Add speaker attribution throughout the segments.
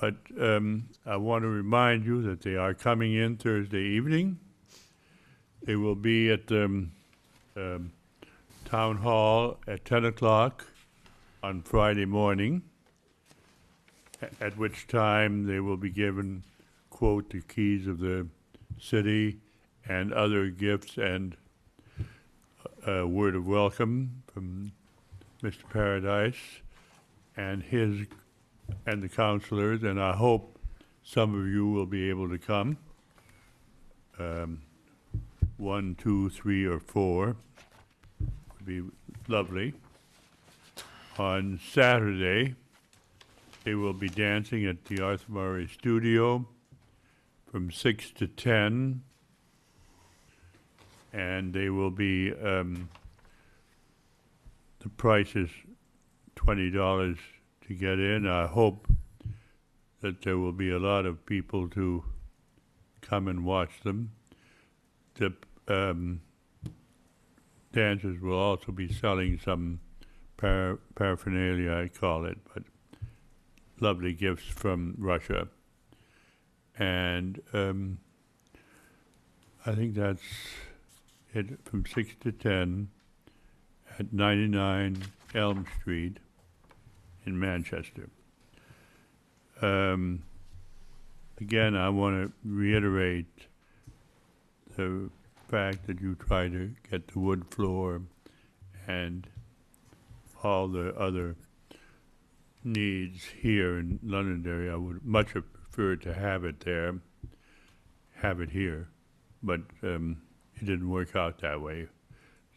Speaker 1: But I want to remind you that they are coming in Thursday evening. They will be at Town Hall at 10 o'clock on Friday morning, at which time they will be given, quote, the keys of the city and other gifts and a word of welcome from Mr. Paradise and the counselors, and I hope some of you will be able to come. 1, 2, 3, or 4 would be lovely. On Saturday, they will be dancing at the Arthur Murray Studio from 6 to 10, and they will be, the price is $20 to get in. I hope that there will be a lot of people to come and watch them. The dancers will also be selling some paraphernalia, I call it, but lovely gifts from Russia. And I think that's it, from 6 to 10 at 99 Elm Street in Manchester. Again, I want to reiterate the fact that you try to get the wood floor and all the other needs here in Londonderry. I would much have preferred to have it there, have it here, but it didn't work out that way.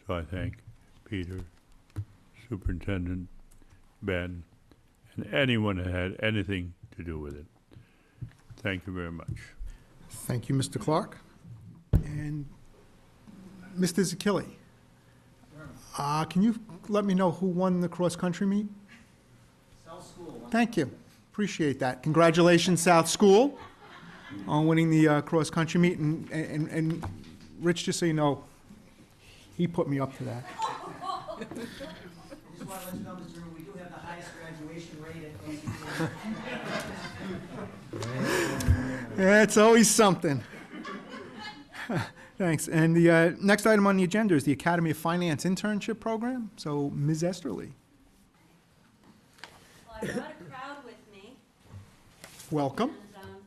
Speaker 1: So I thank Peter, Superintendent, Ben, and anyone that had anything to do with it. Thank you very much.
Speaker 2: Thank you, Mr. Clark. And Mr. Zakili, can you let me know who won the cross-country meet?
Speaker 3: South School.
Speaker 2: Thank you. Appreciate that. Congratulations, South School, on winning the cross-country meet. And Rich, just so you know, he put me up to that.
Speaker 3: I just want to let you know, Mr. Chairman, we do have the highest graduation rate at
Speaker 2: Yeah, it's always something. Thanks. And the next item on the agenda is the Academy of Finance internship program. So, Ms. Esterly.
Speaker 4: Well, I brought a crowd with me.
Speaker 2: Welcome.
Speaker 4: And,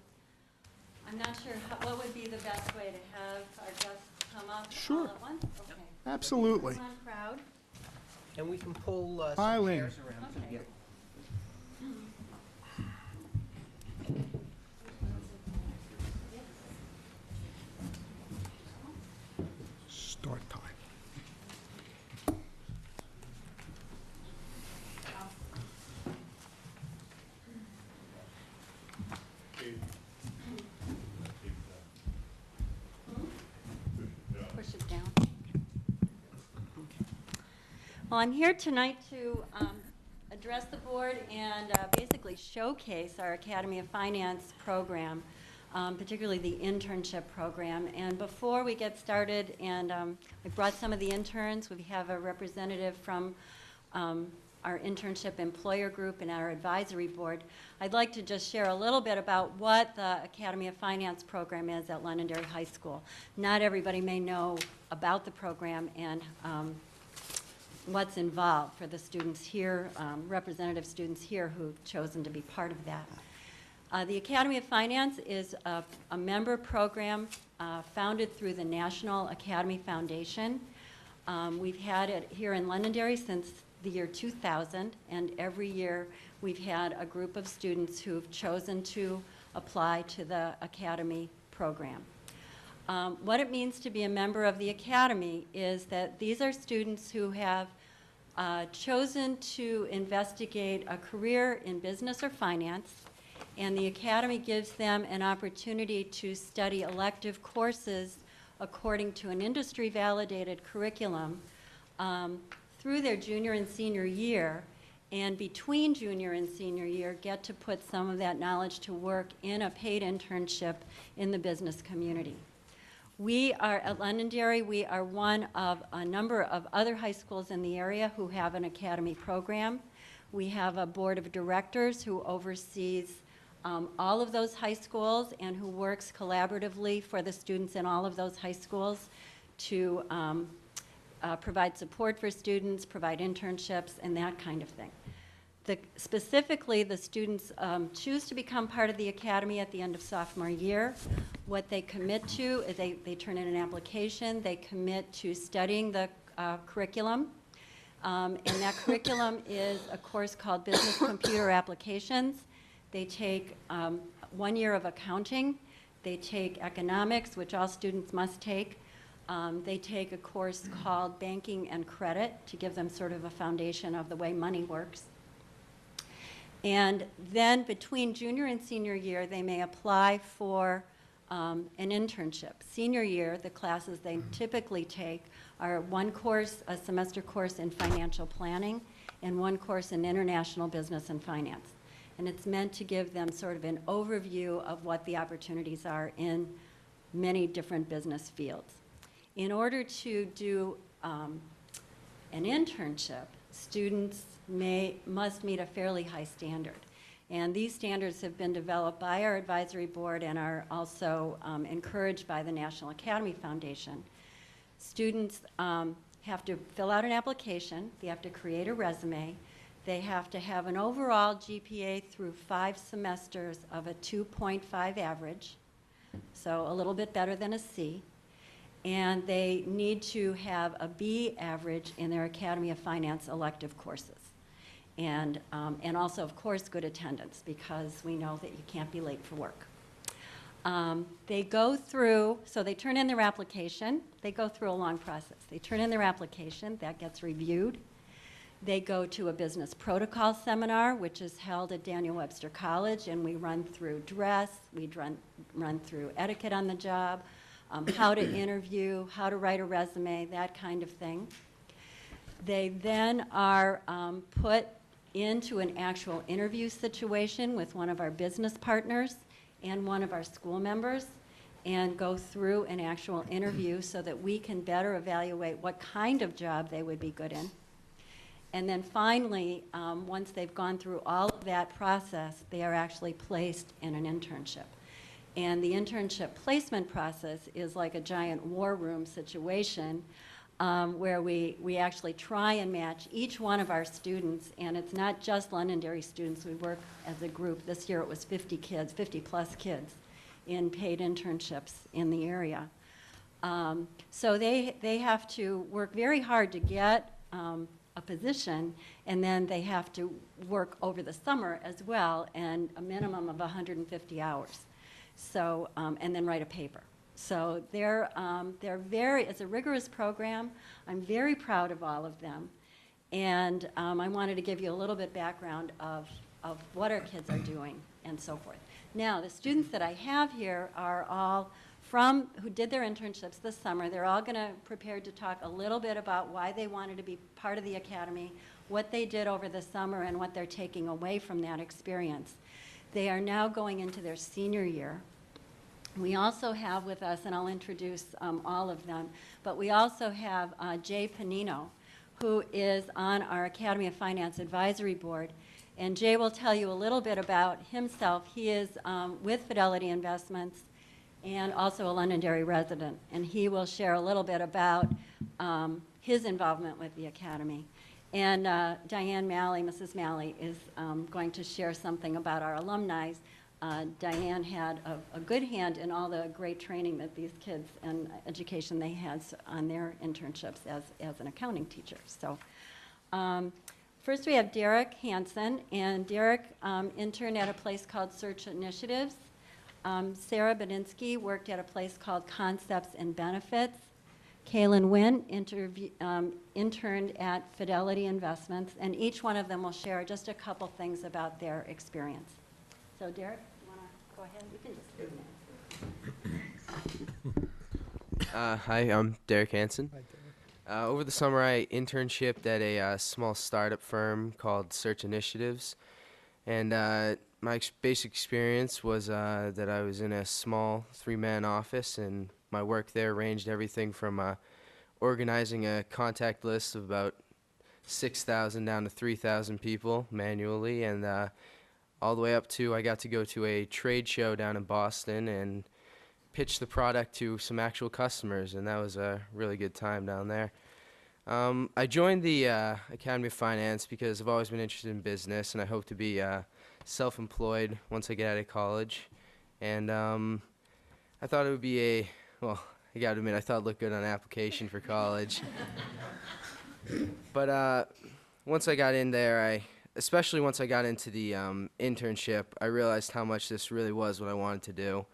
Speaker 4: I'm not sure what would be the best way to have our guests come up
Speaker 2: Sure.
Speaker 4: all at once. Okay.
Speaker 2: Absolutely.
Speaker 4: Come on, crowd.
Speaker 3: And we can pull
Speaker 2: Hi,
Speaker 3: some
Speaker 2: Lynn.
Speaker 3: chairs around to
Speaker 4: Okay.
Speaker 3: get.
Speaker 2: Start time.
Speaker 4: Push it down. Well, I'm here tonight to address the board and basically showcase our Academy of Finance program, particularly the internship program. And before we get started, and we brought some of the interns, we have a representative from our internship employer group and our advisory board. I'd like to just share a little bit about what the Academy of Finance program is at Londonderry High School. Not everybody may know about the program and what's involved for the students here, representative students here who've chosen to be part of that. The Academy of Finance is a member program founded through the National Academy Foundation. We've had it here in Londonderry since the year 2000, and every year we've had a group of students who've chosen to apply to the Academy program. What it means to be a member of the Academy is that these are students who have chosen to investigate a career in business or finance, and the Academy gives them an opportunity to study elective courses according to an industry-validated curriculum through their junior and senior year, and between junior and senior year get to put some of that knowledge to work in a paid internship in the business community. We are at Londonderry, we are one of a number of other high schools in the area who have an academy program. We have a board of directors who oversees all of those high schools and who works collaboratively for the students in all of those high schools to provide support for students, provide internships, and that kind of thing. Specifically, the students choose to become part of the academy at the end of sophomore year. What they commit to is they turn in an application, they commit to studying the curriculum, and that curriculum is a course called Business Computer Applications. They take 1 year of accounting, they take economics, which all students must take. They take a course called Banking and Credit to give them sort of a foundation of the way money works. And then between junior and senior year, they may apply for an internship. Senior year, the classes they typically take are one course, a semester course in financial planning, and one course in international business and finance. And it's meant to give them sort of an overview of what the opportunities are in many different business fields. In order to do an internship, students must meet a fairly high standard. And these standards have been developed by our advisory board and are also encouraged by the National Academy Foundation. Students have to fill out an application, they have to create a resume, they have to have an overall GPA through 5 semesters of a 2.5 average, so a little bit better than a C. And they need to have a B average in their Academy of Finance elective courses. And also, of course, good attendance, because we know that you can't be late for work. They go through, so they turn in their application. They go through a long process. They turn in their application, that gets reviewed. They go to a business protocol seminar, which is held at Daniel Webster College, and we run through dress, we run through etiquette on the job, how to interview, how to write a resume, that kind of thing. They then are put into an actual interview situation with one of our business partners and one of our school members, and go through an actual interview so that we can better evaluate what kind of job they would be good in. And then finally, once they've gone through all of that process, they are actually placed in an internship. And the internship placement process is like a giant war room situation where we actually try and match each one of our students, and it's not just Londonderry students. We work as a group. This year it was 50 kids, 50 plus kids in paid internships in the area. So they have to work very hard to get a position, and then they have to work over the summer as well, and a minimum of 150 hours. So, and then write a paper. So they're it's a rigorous program. I'm very proud of all of them. And I wanted to give you a little bit background of what our kids are doing and so forth. Now, the students that I have here are all who did their internships this summer. They're all going to prepare to talk a little bit about why they wanted to be part of the academy, what they did over the summer, and what they're taking away from that experience. They are now going into their senior year. We also have with us, and I'll introduce all of them, but we also have Jay Panino, who is on our Academy of Finance Advisory Board. And Jay will tell you a little bit about himself. He is with Fidelity Investments and also a Londonderry resident. And he will share a little bit about his involvement with the Academy. And Diane Malley, Mrs. Malley, is going to share something about our alumni. Diane had a good hand in all the great training that these kids and education they had on their internships as an accounting teacher. So first we have Derek Hansen, and Derek interned at a place called Search Initiatives. Sarah Bedinsky worked at a place called Concepts and Benefits. Kaylin Wynn interned at Fidelity Investments, and each one of them will share just a couple things about their experience. So Derek, you want to go ahead? You can just
Speaker 5: Hi, I'm Derek Hansen. Over the summer, I internshiped at a small startup firm called Search Initiatives, and my basic experience was that I was in a small 3-man office, and my work there ranged everything from organizing a contact list of about 6,000 down to 3,000 people manually, and all the way up to I got to go to a trade show down in Boston and pitch the product to some actual customers, and that was a really good time down there. I joined the Academy of Finance because I've always been interested in business, and I hope to be self-employed once I get out of college. And I thought it would be well, I gotta admit, I thought it looked good on an application for college. But once I got in there, especially once I got into the internship, I realized how much this really was what I wanted to do.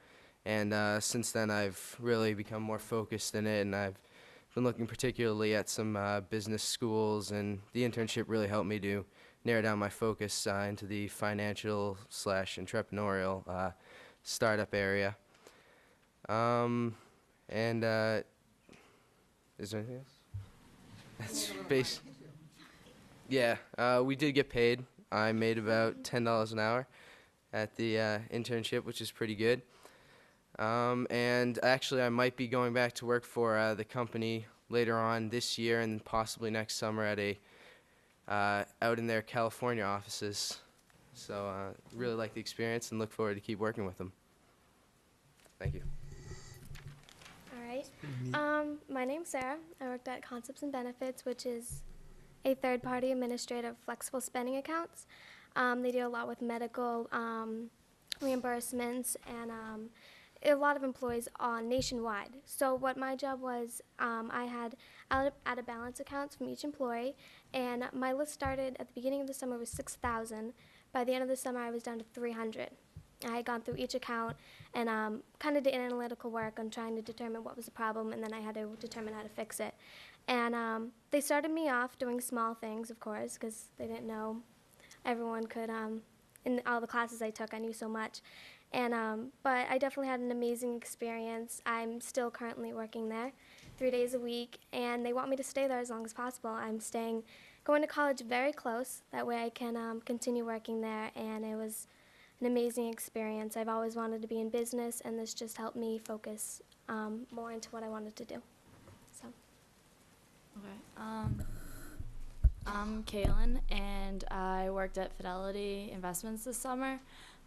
Speaker 5: And since then, I've really become more focused in it, and I've been looking particularly at some business schools, and the internship really helped me to narrow down my focus into the financial/entrepreneurial startup area. And is there anything else? That's base. Yeah, we did get paid. I made about $10 an hour at the internship, which is pretty good. And actually, I might be going back to work for the company later on this year and possibly next summer at out in their California offices. So really like the experience and look forward to keep working with them. Thank you.
Speaker 6: All right. My name's Sarah. I worked at Concepts and Benefits, which is a third-party administrative flexible spending accounts. They do a lot with medical reimbursements and a lot of employees nationwide. So what my job was, I had out-of-balance accounts from each employee, and my list started at the beginning of the summer with 6,000. By the end of the summer, I was down to 300. I had gone through each account and kind of did analytical work on trying to determine what was the problem, and then I had to determine how to fix it. And they started me off doing small things, of course, because they didn't know everyone could. In all the classes I took, I knew so much. And but I definitely had an amazing experience. I'm still currently working there 3 days a week, and they want me to stay there as long as possible. Going to college very close. That way I can continue working there, and it was an amazing experience. I've always wanted to be in business, and this just helped me focus more into what I wanted to do. So.
Speaker 7: Okay. I'm Kaylin, and I worked at Fidelity Investments this summer.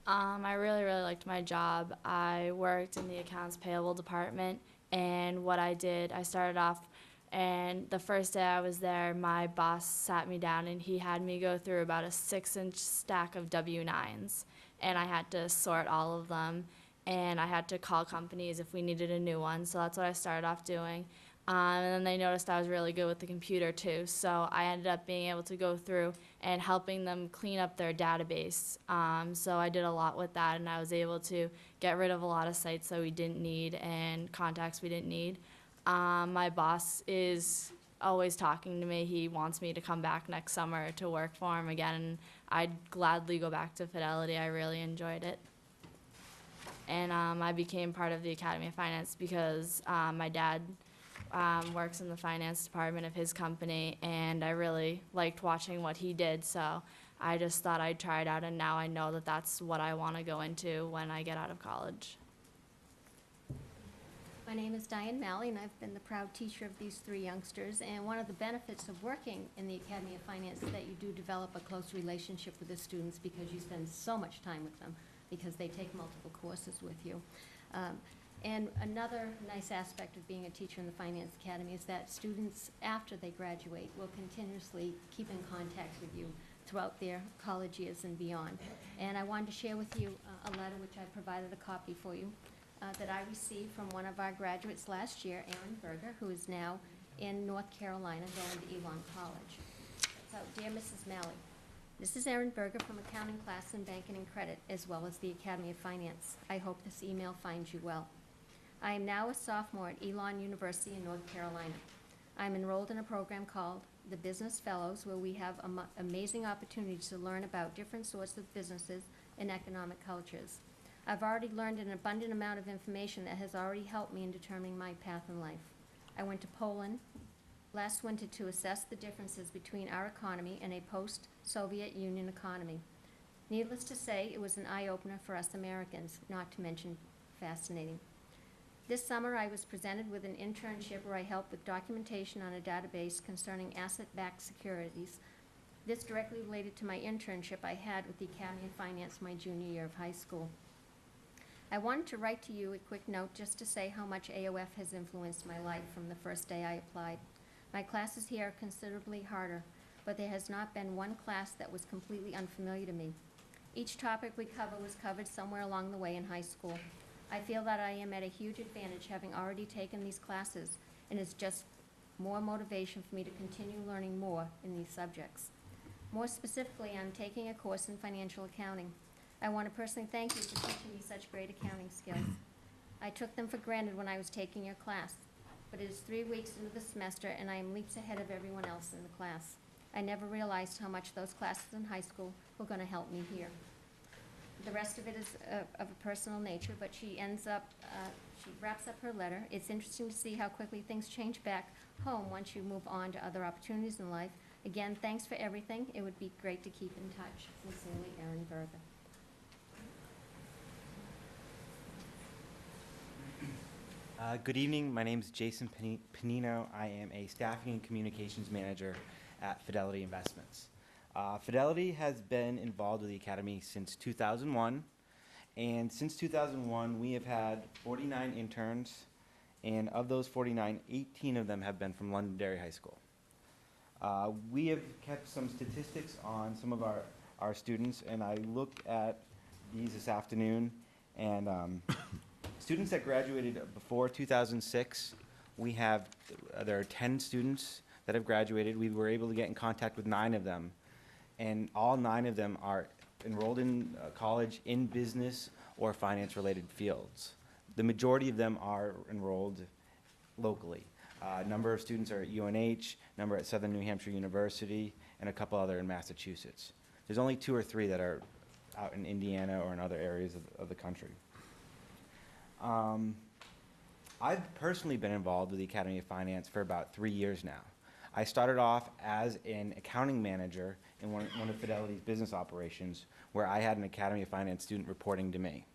Speaker 7: I really liked my job. I worked in the accounts payable department, and what I did, I started off, and the first day I was there, my boss sat me down, and he had me go through about a 6-inch stack of W-9s, and I had to sort all of them, and I had to call companies if we needed a new one, so that's what I started off doing. And then they noticed I was really good with the computer too, so I ended up being able to go through and helping them clean up their database. So I did a lot with that, and I was able to get rid of a lot of sites that we didn't need and contacts we didn't need. My boss is always talking to me. He wants me to come back next summer to work for him again, and I'd gladly go back to Fidelity. I really enjoyed it. And I became part of the Academy of Finance because my dad works in the finance department of his company, and I really liked watching what he did, so I just thought I'd try it out, and now I know that that's what I want to go into when I get out of college.
Speaker 8: My name is Diane Malley, and I've been the proud teacher of these 3 youngsters, and one of the benefits of working in the Academy of Finance is that you do develop a close relationship with the students because you spend so much time with them because they take multiple courses with you. And another nice aspect of being a teacher in the Finance Academy is that students, after they graduate, will continuously keep in contact with you throughout their college years and beyond. And I wanted to share with you a letter which I provided a copy for you that I received from one of our graduates last year, Aaron Berger, who is now in North Carolina going to Elon College. So, dear Mrs. Malley, this is Aaron Berger from Accounting Class in Banking and Credit, as well as the Academy of Finance. I hope this email finds you well. I am now a sophomore at Elon University in North Carolina. I'm enrolled in a program called the Business Fellows, where we have amazing opportunities to learn about different sorts of businesses and economic cultures. I've already learned an abundant amount of information that has already helped me in determining my path in life. I went to Poland last winter to assess the differences between our economy and a post-Soviet Union economy. Needless to say, it was an eye-opener for us Americans, not to mention fascinating. This summer, I was presented with an internship where I helped with documentation on a database concerning asset-backed securities This directly related to my internship I had with the Academy of Finance my junior year of high school. I wanted to write to you a quick note just to say how much AOF has influenced my life from the first day I applied. My classes here are considerably harder, but there has not been one class that was completely unfamiliar to me. Each topic we cover was covered somewhere along the way in high school. I feel that I am at a huge advantage having already taken these classes, and it's just more motivation for me to continue learning more in these subjects. More specifically, I'm taking a course in financial accounting. I want to personally thank you for teaching me such great accounting skills. I took them for granted when I was taking your class, but it is 3 weeks into the semester and I am leaps ahead of everyone else in the class. I never realized how much those classes in high school were going to help me here. The rest of it is of a personal nature, but she wraps up her letter. It's interesting to see how quickly things change back home once you move on to other opportunities in life. Again, thanks for everything. It would be great to keep in touch. Sincerely, Erin Berger.
Speaker 9: Good evening. My name is Jason Panino. I am a staffing and communications manager at Fidelity Investments. Fidelity has been involved with the Academy since 2001, and since 2001 we have had 49 interns, and of those 49, 18 of them have been from Londonderry High School. We have kept some statistics on some of our students, and I looked at these this afternoon, and students that graduated before 2006, there are 10 students that have graduated. We were able to get in contact with 9 of them, and all 9 of them are enrolled in college in business or finance-related fields. The majority of them are enrolled locally. A number of students are at UNH, number at Southern New Hampshire University, and a couple other in Massachusetts. There's only 2 or 3 that are out in Indiana or in other areas of the country. I've personally been involved with the Academy of Finance for about 3 years now. I started off as an accounting manager in one of Fidelity's business operations, where I had an Academy of Finance student reporting to me.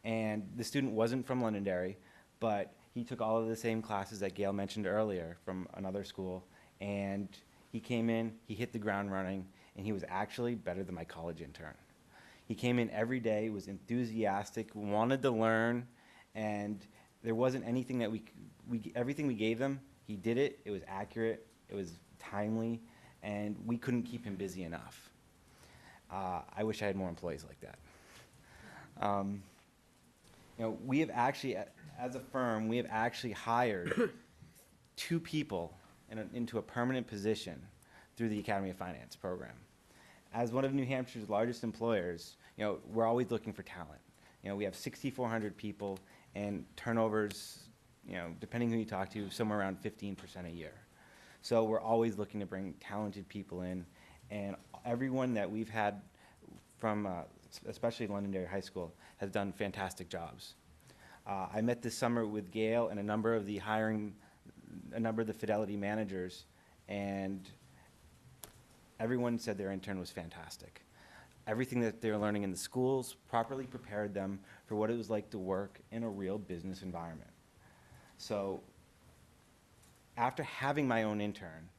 Speaker 9: And the student wasn't from Londonderry, but he took all of the same classes that Gail mentioned earlier from another school, and he came in, he hit the ground running, and he was actually better than my college intern. He came in every day, was enthusiastic, wanted to learn, and there wasn't anything that everything we gave him, he did it. It was accurate, it was timely, and we couldn't keep him busy enough. I wish I had more employees like that. We have actually, as a firm, we have actually hired 2 people into a permanent position through the Academy of Finance program. As one of New Hampshire's largest employers, we're always looking for talent. We have 6,400 people, and turnovers, depending who you talk to, somewhere around 15% a year. So we're always looking to bring talented people in, and everyone that we've had from, especially Londonderry High School, has done fantastic jobs. I met this summer with Gail and a number of the Fidelity managers, and everyone said their intern was fantastic. Everything that they were learning in the schools properly prepared them for what it was like to work in a real business environment. So after having my own intern,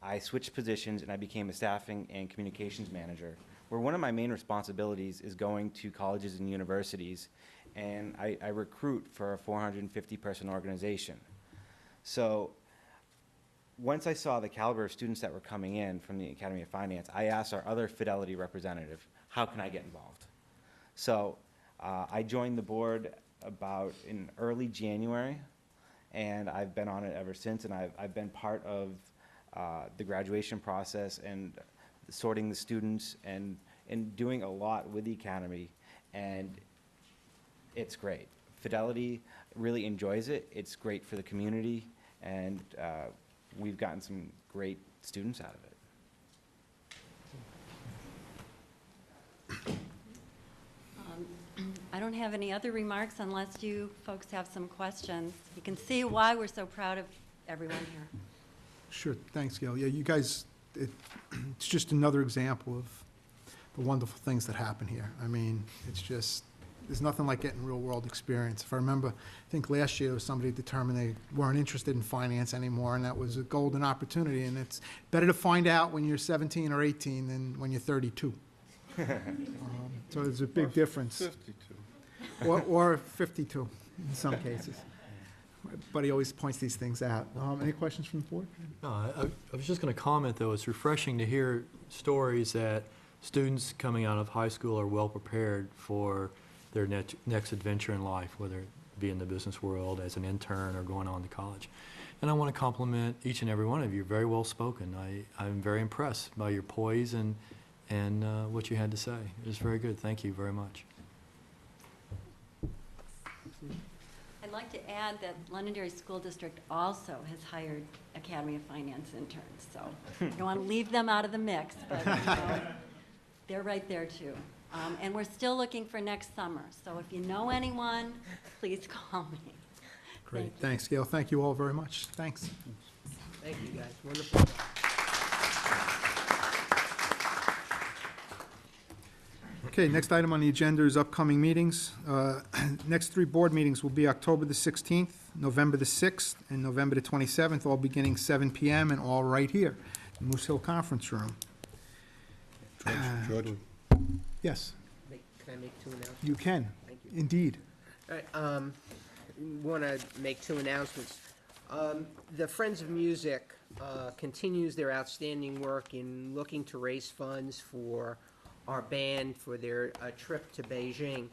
Speaker 9: I switched positions and I became a staffing and communications manager, where one of my main responsibilities is going to colleges and universities, and I recruit for a 450-person organization. So once I saw the caliber of students that were coming in from the Academy of Finance, I asked our other Fidelity representative, how can I get involved? So I joined the board about in early January, and I've been on it ever since, and I've been part of the graduation process and sorting the students and doing a lot with the Academy, and it's great. Fidelity really enjoys it. It's great for the community, and we've gotten some great students out of it.
Speaker 4: I don't have any other remarks unless you folks have some questions. You can see why we're so proud of everyone here.
Speaker 2: Sure, thanks, Gail. Yeah, you guys, it's just another example of the wonderful things that happen here. I mean, it's just there's nothing like getting real-world experience. If I remember, I think last year somebody determined they weren't interested in finance anymore, and that was a golden opportunity. And it's better to find out when you're 17 or 18 than when you're 32. So there's a big difference.
Speaker 1: 52.
Speaker 2: Or 52 in some cases. But he always points these things out. Any questions from the board?
Speaker 10: No, I was just going to comment, though, it's refreshing to hear stories that students coming out of high school are well prepared for their next adventure in life, whether it be in the business world as an intern or going on to college. And I want to compliment each and every one of you. Very well spoken. I'm very impressed by your poise and what you had to say. It was very good. Thank you very much.
Speaker 4: I'd like to add that Londonderry School District also has hired Academy of Finance interns, so you don't want to leave them out of the mix, but they're right there too. And we're still looking for next summer, so if you know anyone, please call me.
Speaker 2: Great.
Speaker 4: Thank you.
Speaker 2: Thanks, Gail. Thank you all very much. Thanks.
Speaker 3: Thank you, guys. Wonderful.
Speaker 2: Okay, next item on the agenda is upcoming meetings. Next three board meetings will be October the 16th, November the 6th, and November the 27th, all beginning 7 PM and all right here, in Moose Hill Conference Room.
Speaker 1: George?
Speaker 2: Yes,
Speaker 3: Can I make two announcements?
Speaker 2: you can,
Speaker 3: Thank you.
Speaker 2: indeed.
Speaker 3: All right, want to make two announcements. The Friends of Music continues their outstanding work in looking to raise funds for our band for their trip to Beijing.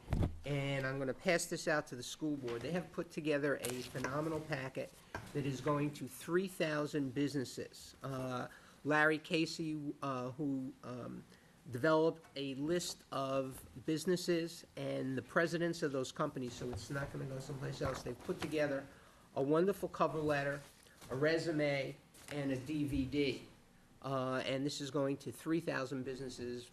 Speaker 3: And I'm going to pass this out to the school board. They have put together a phenomenal packet that is going to 3,000 businesses. Larry Casey, who developed a list of businesses and the presidents of those companies, so it's not going to go someplace else. They've put together a wonderful cover letter, a resume, and a DVD. And this is going to 3,000 businesses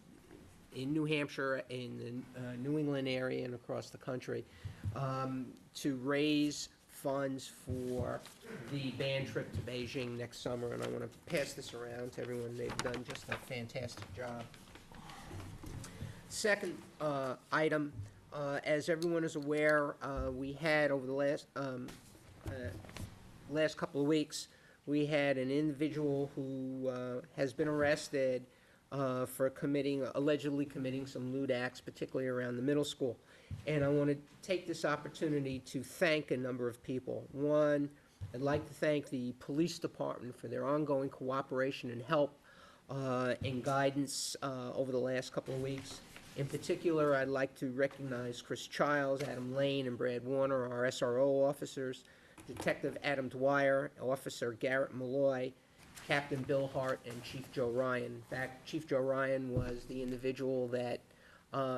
Speaker 3: in New Hampshire, in the New England area, and across the country, to raise funds for the band trip to Beijing next summer. And I want to pass this around to everyone. They've done just a fantastic job. Second item, as everyone is aware, we had over the last couple of weeks, we had an individual who has been arrested for allegedly committing some lewd acts, particularly around the middle school. And I want to take this opportunity to thank a number of people. One, I'd like to thank the police department for their ongoing cooperation and help and guidance over the last couple of weeks. In particular, I'd like to recognize Chris Childs, Adam Lane, and Brad Warner, our SRO officers, Detective Adam Dwyer, Officer Garrett Malloy, Captain Bill Hart, and Chief Joe Ryan. In fact, Chief Joe Ryan was the individual that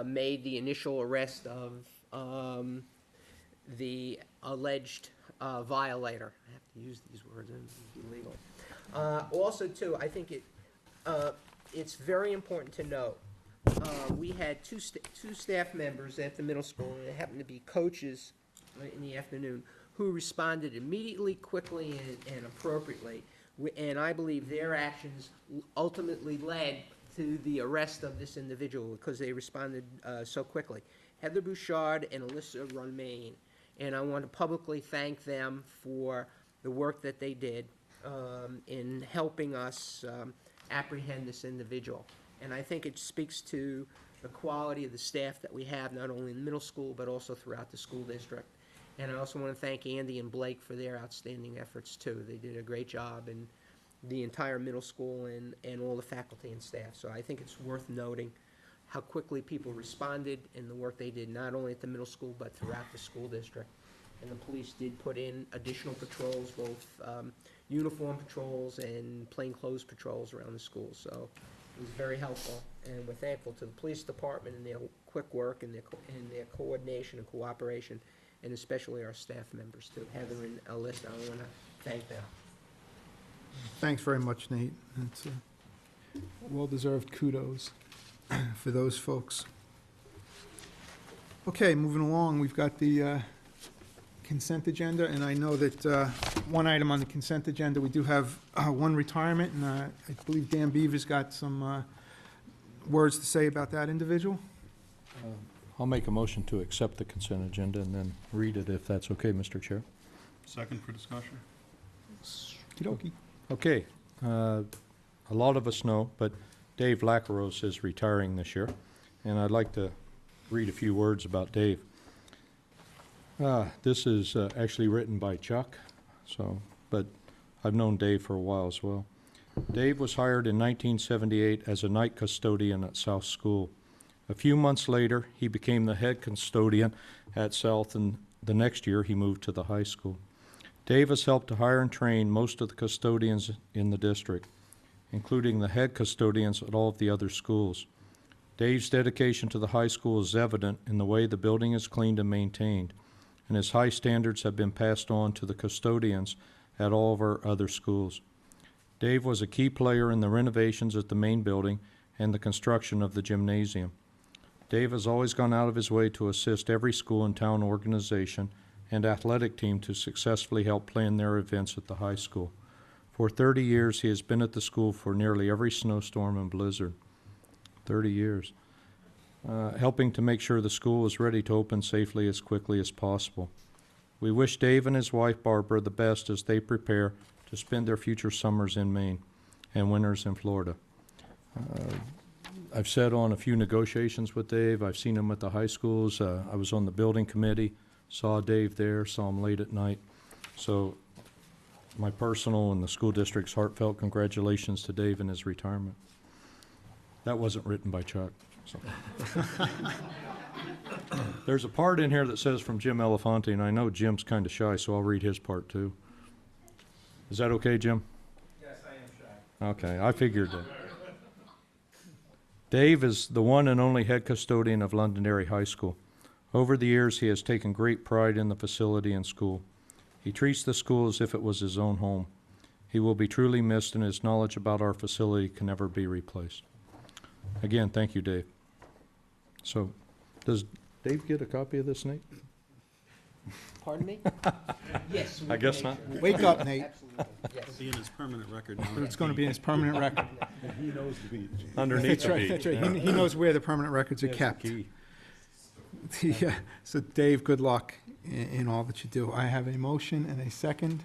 Speaker 3: made the initial arrest of the alleged violator. I have to use these words, it's illegal. Also, too, I think it's very important to note, we had two staff members at the middle school, and they happened to be coaches in the afternoon, who responded immediately, quickly, and appropriately. And I believe their actions ultimately led to the arrest of this individual because they responded so quickly. Heather Bouchard and Alyssa Romaine. And I want to publicly thank them for the work that they did in helping us apprehend this individual. And I think it speaks to the quality of the staff that we have, not only in the middle school, but also throughout the school district. And I also want to thank Andy and Blake for their outstanding efforts, too. They did a great job in the entire middle school and all the faculty and staff. So I think it's worth noting how quickly people responded and the work they did, not only at the middle school, but throughout the school district. And the police did put in additional patrols, both uniform patrols and plainclothes patrols around the school. So it was very helpful, and we're thankful to the police department and their quick work and their coordination and cooperation, and especially our staff members too. Heather and Alyssa, I want to thank them.
Speaker 2: Thanks very much, Nate. It's well-deserved kudos for those folks. Okay, moving along, we've got the consent agenda, and I know that one item on the consent agenda, we do have one retirement, and I believe Dan Beaver's got some words to say about that individual.
Speaker 11: I'll make a motion to accept the consent agenda and then read it if that's okay, Mr. Chair.
Speaker 12: Second for discussion?
Speaker 11: Okey-dokey. Okay, a lot of us know, but Dave Lacros is retiring this year, and I'd like to read a few words about Dave. This is actually written by Chuck, but I've known Dave for a while as well. Dave was hired in 1978 as a night custodian at South School. A few months later, he became the head custodian at South, and the next year he moved to the high school. Dave has helped to hire and train most of the custodians in the district, including the head custodians at all of the other schools. Dave's dedication to the high school is evident in the way the building is cleaned and maintained, and his high standards have been passed on to the custodians at all of our other schools. Dave was a key player in the renovations at the main building and the construction of the gymnasium. Dave has always gone out of his way to assist every school and town organization and athletic team to successfully help plan their events at the high school. For 30 years, he has been at the school for nearly every snowstorm and blizzard. 30 years. Helping to make sure the school is ready to open safely as quickly as possible. We wish Dave and his wife Barbara the best as they prepare to spend their future summers in Maine and winters in Florida. I've sat on a few negotiations with Dave. I've seen him at the high schools. I was on the building committee, saw Dave there, saw him late at night. So my personal and the school district's heartfelt congratulations to Dave in his retirement. That wasn't written by Chuck. So. There's a part in here that says from Jim Elefante, and I know Jim's kind of shy, so I'll read his part too. Is that okay, Jim?
Speaker 9: Yes, I am shy.
Speaker 11: Okay, I figured that. Dave is the one and only head custodian of Londonderry High School. Over the years, he has taken great pride in the facility and school. He treats the school as if it was his own home. He will be truly missed, and his knowledge about our facility can never be replaced. Again, thank you, Dave. So, does Dave get a copy of this, Nate?
Speaker 3: Pardon me? Yes.
Speaker 11: I guess not.
Speaker 2: Wake up, Nate.
Speaker 3: Absolutely, yes.
Speaker 12: It'll be in his permanent record now.
Speaker 2: It's going to be in his permanent record.
Speaker 12: He knows to be.
Speaker 11: Underneath
Speaker 2: That's
Speaker 11: the
Speaker 2: right,
Speaker 11: beat.
Speaker 2: that's right. He knows where the permanent records are
Speaker 11: That's
Speaker 2: kept.
Speaker 11: the key.
Speaker 2: Yeah, so Dave, good luck in all that you do. I have a motion and a second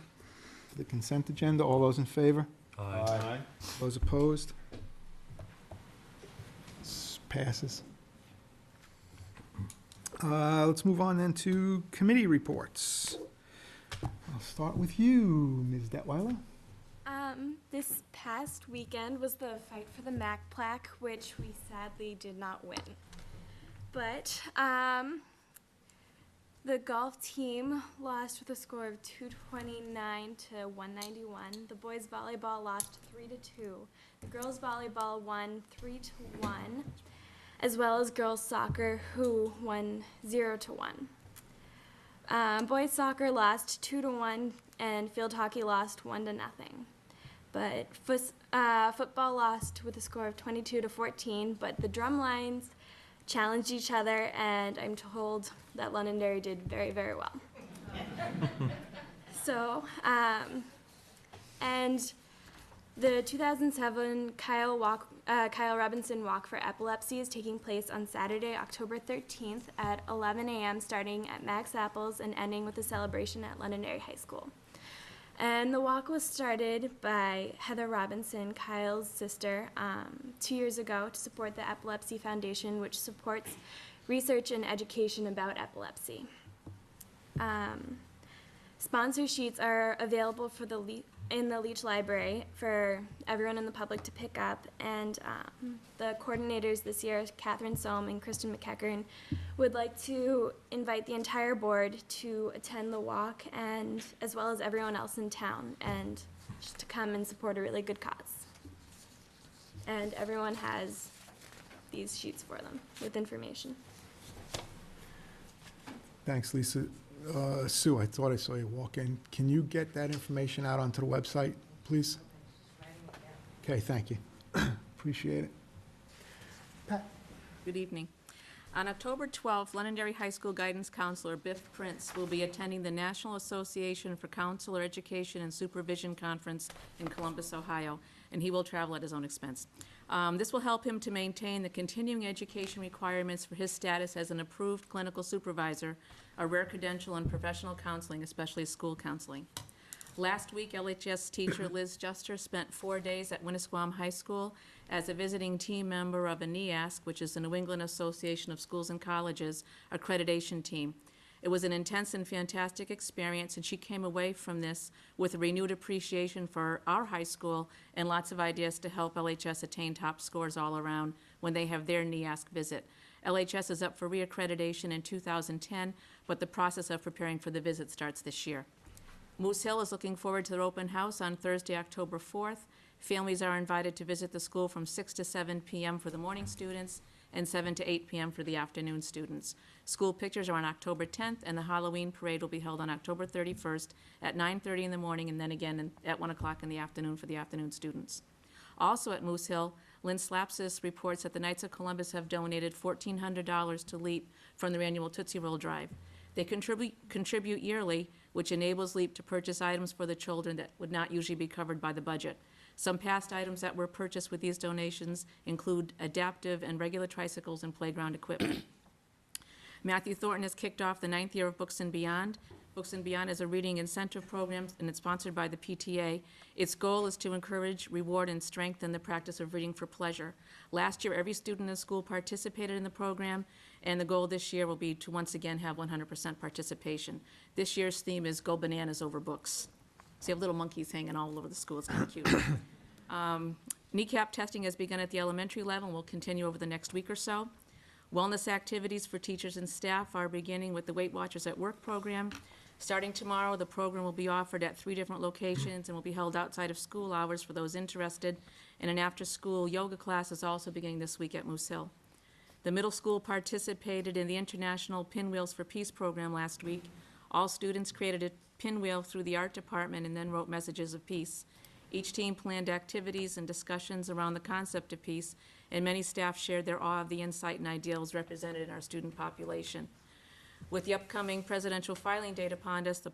Speaker 2: for the consent agenda. All those in favor?
Speaker 11: Aye.
Speaker 2: Those opposed? This passes. Let's move on then to committee reports. I'll start with you, Ms. Detweiler.
Speaker 13: This past weekend was the fight for the MAC plaque, which we sadly did not win. But the golf team lost with a score of 229 to 191. The boys volleyball lost 3-2. The girls volleyball won 3-1, as well as girls soccer, who won 0-1. Boys soccer lost 2-1, and field hockey lost 1-0. But football lost with a score of 22-14. But the drum lines challenged each other, and I'm told that Londonderry did very, very well. So, and the 2007 Kyle Robinson Walk for Epilepsy is taking place on Saturday, October 13th at 11 a.m. starting at Max Apples and ending with a celebration at Londonderry High School. And the walk was started by Heather Robinson, Kyle's sister, 2 years ago to support the Epilepsy Foundation, which supports research and education about epilepsy. Sponsor sheets are available for in the Leach Library for everyone in the public to pick up, and the coordinators this year, Catherine Sohm and Kristen McEachern, would like to invite the entire board to attend the walk, and as well as everyone else in town, and just to come and support a really good cause. And everyone has these sheets for them with information.
Speaker 2: Thanks, Lisa. Sue, I thought I saw you walk in. Can you get that information out onto the website, please? Okay, thank you. Appreciate it. Pat?
Speaker 14: Good evening. On October 12th, Londonderry High School Guidance Counselor Biff Prince will be attending the National Association for Counselor Education and Supervision Conference in Columbus, Ohio, and he will travel at his own expense. This will help him to maintain the continuing education requirements for his status as an approved clinical supervisor, a rare credential in professional counseling, especially school counseling. Last week, LHS teacher Liz Juster spent 4 days at Winnisquam High School as a visiting team member of a NEASC, which is the New England Association of Schools and Colleges accreditation team. It was an intense and fantastic experience, and she came away from this with a renewed appreciation for our high school and lots of ideas to help LHS attain top scores all around when they have their NEASC visit. LHS is up for reaccreditation in 2010, but the process of preparing for the visit starts this year. Moose Hill is looking forward to their open house on Thursday, October 4th. Families are invited to visit the school from 6 to 7 p.m. for the morning students and 7 to 8 p.m. for the afternoon students. School pictures are on October 10th, and the Halloween parade will be held on October 31st at 9:30 in the morning and then again at 1 o'clock in the afternoon for the afternoon students. Also at Moose Hill, Lynn Slapsis reports that the Knights of Columbus have donated $1,400 to LEAP from their annual Tootsie Roll Drive. They contribute yearly, which enables LEAP to purchase items for the children that would not usually be covered by the budget. Some past items that were purchased with these donations include adaptive and regular tricycles and playground equipment. Matthew Thornton has kicked off the 9th year of Books and Beyond. Books and Beyond is a reading incentive program, and it's sponsored by the PTA. Its goal is to encourage, reward, and strengthen the practice of reading for pleasure. Last year, every student in the school participated in the program, and the goal this year will be to once again have 100% participation. This year's theme is Go Bananas Over Books. So you have little monkeys hanging all over the school. It's kind of cute. Kneecap testing has begun at the elementary level and will continue over the next week or so. Wellness activities for teachers and staff are beginning with the Weight Watchers at Work program. Starting tomorrow, the program will be offered at 3 different locations and will be held outside of school hours for those interested. And an after-school yoga class is also beginning this week at Moose Hill. The middle school participated in the International Pinwheels for Peace program last week. All students created a pinwheel through the art department and then wrote messages of peace. Each team planned activities and discussions around the concept of peace, and many staff shared their awe of the insight and ideals represented in our student population. With the upcoming presidential filing date upon us, the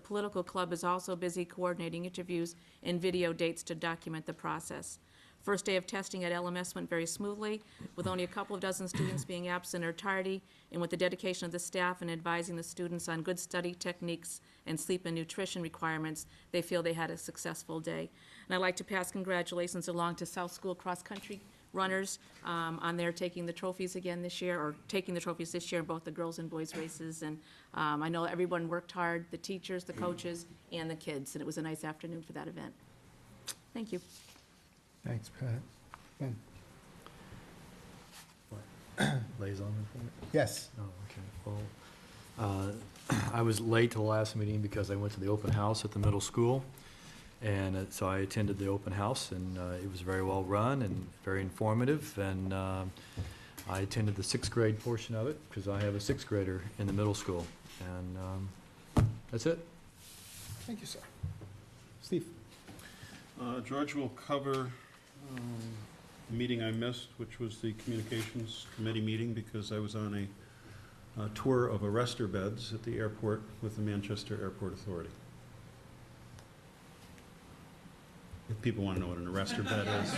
Speaker 14: political club is also busy coordinating interviews and video dates to document the process. First day of testing at LMS went very smoothly, with only a couple of dozen students being absent or tardy, and with the dedication of the staff and advising the students on good study techniques and sleep and nutrition requirements, they feel they had a successful day. And I'd like to pass congratulations along to South School cross-country runners on their taking the trophies again this year, or taking the trophies this year in both the girls and boys races. And I know everyone worked hard, the teachers, the coaches, and the kids, and it was a nice afternoon for that event. Thank you.
Speaker 2: Thanks, Pat. Ben?
Speaker 10: Liaison report?
Speaker 2: Yes.
Speaker 10: Oh, okay. Well, I was late to the last meeting because I went to the open house at the middle school. And so I attended the open house, and it was very well run and very informative. And I attended the 6th grade portion of it because I have a 6th grader in the middle school. And that's it.
Speaker 2: Thank you, sir. Steve?
Speaker 12: George will cover the meeting I missed, which was the Communications Committee meeting, because I was on a tour of arrestor beds at the airport with the Manchester Airport Authority. If people want to know what an arrestor bed is.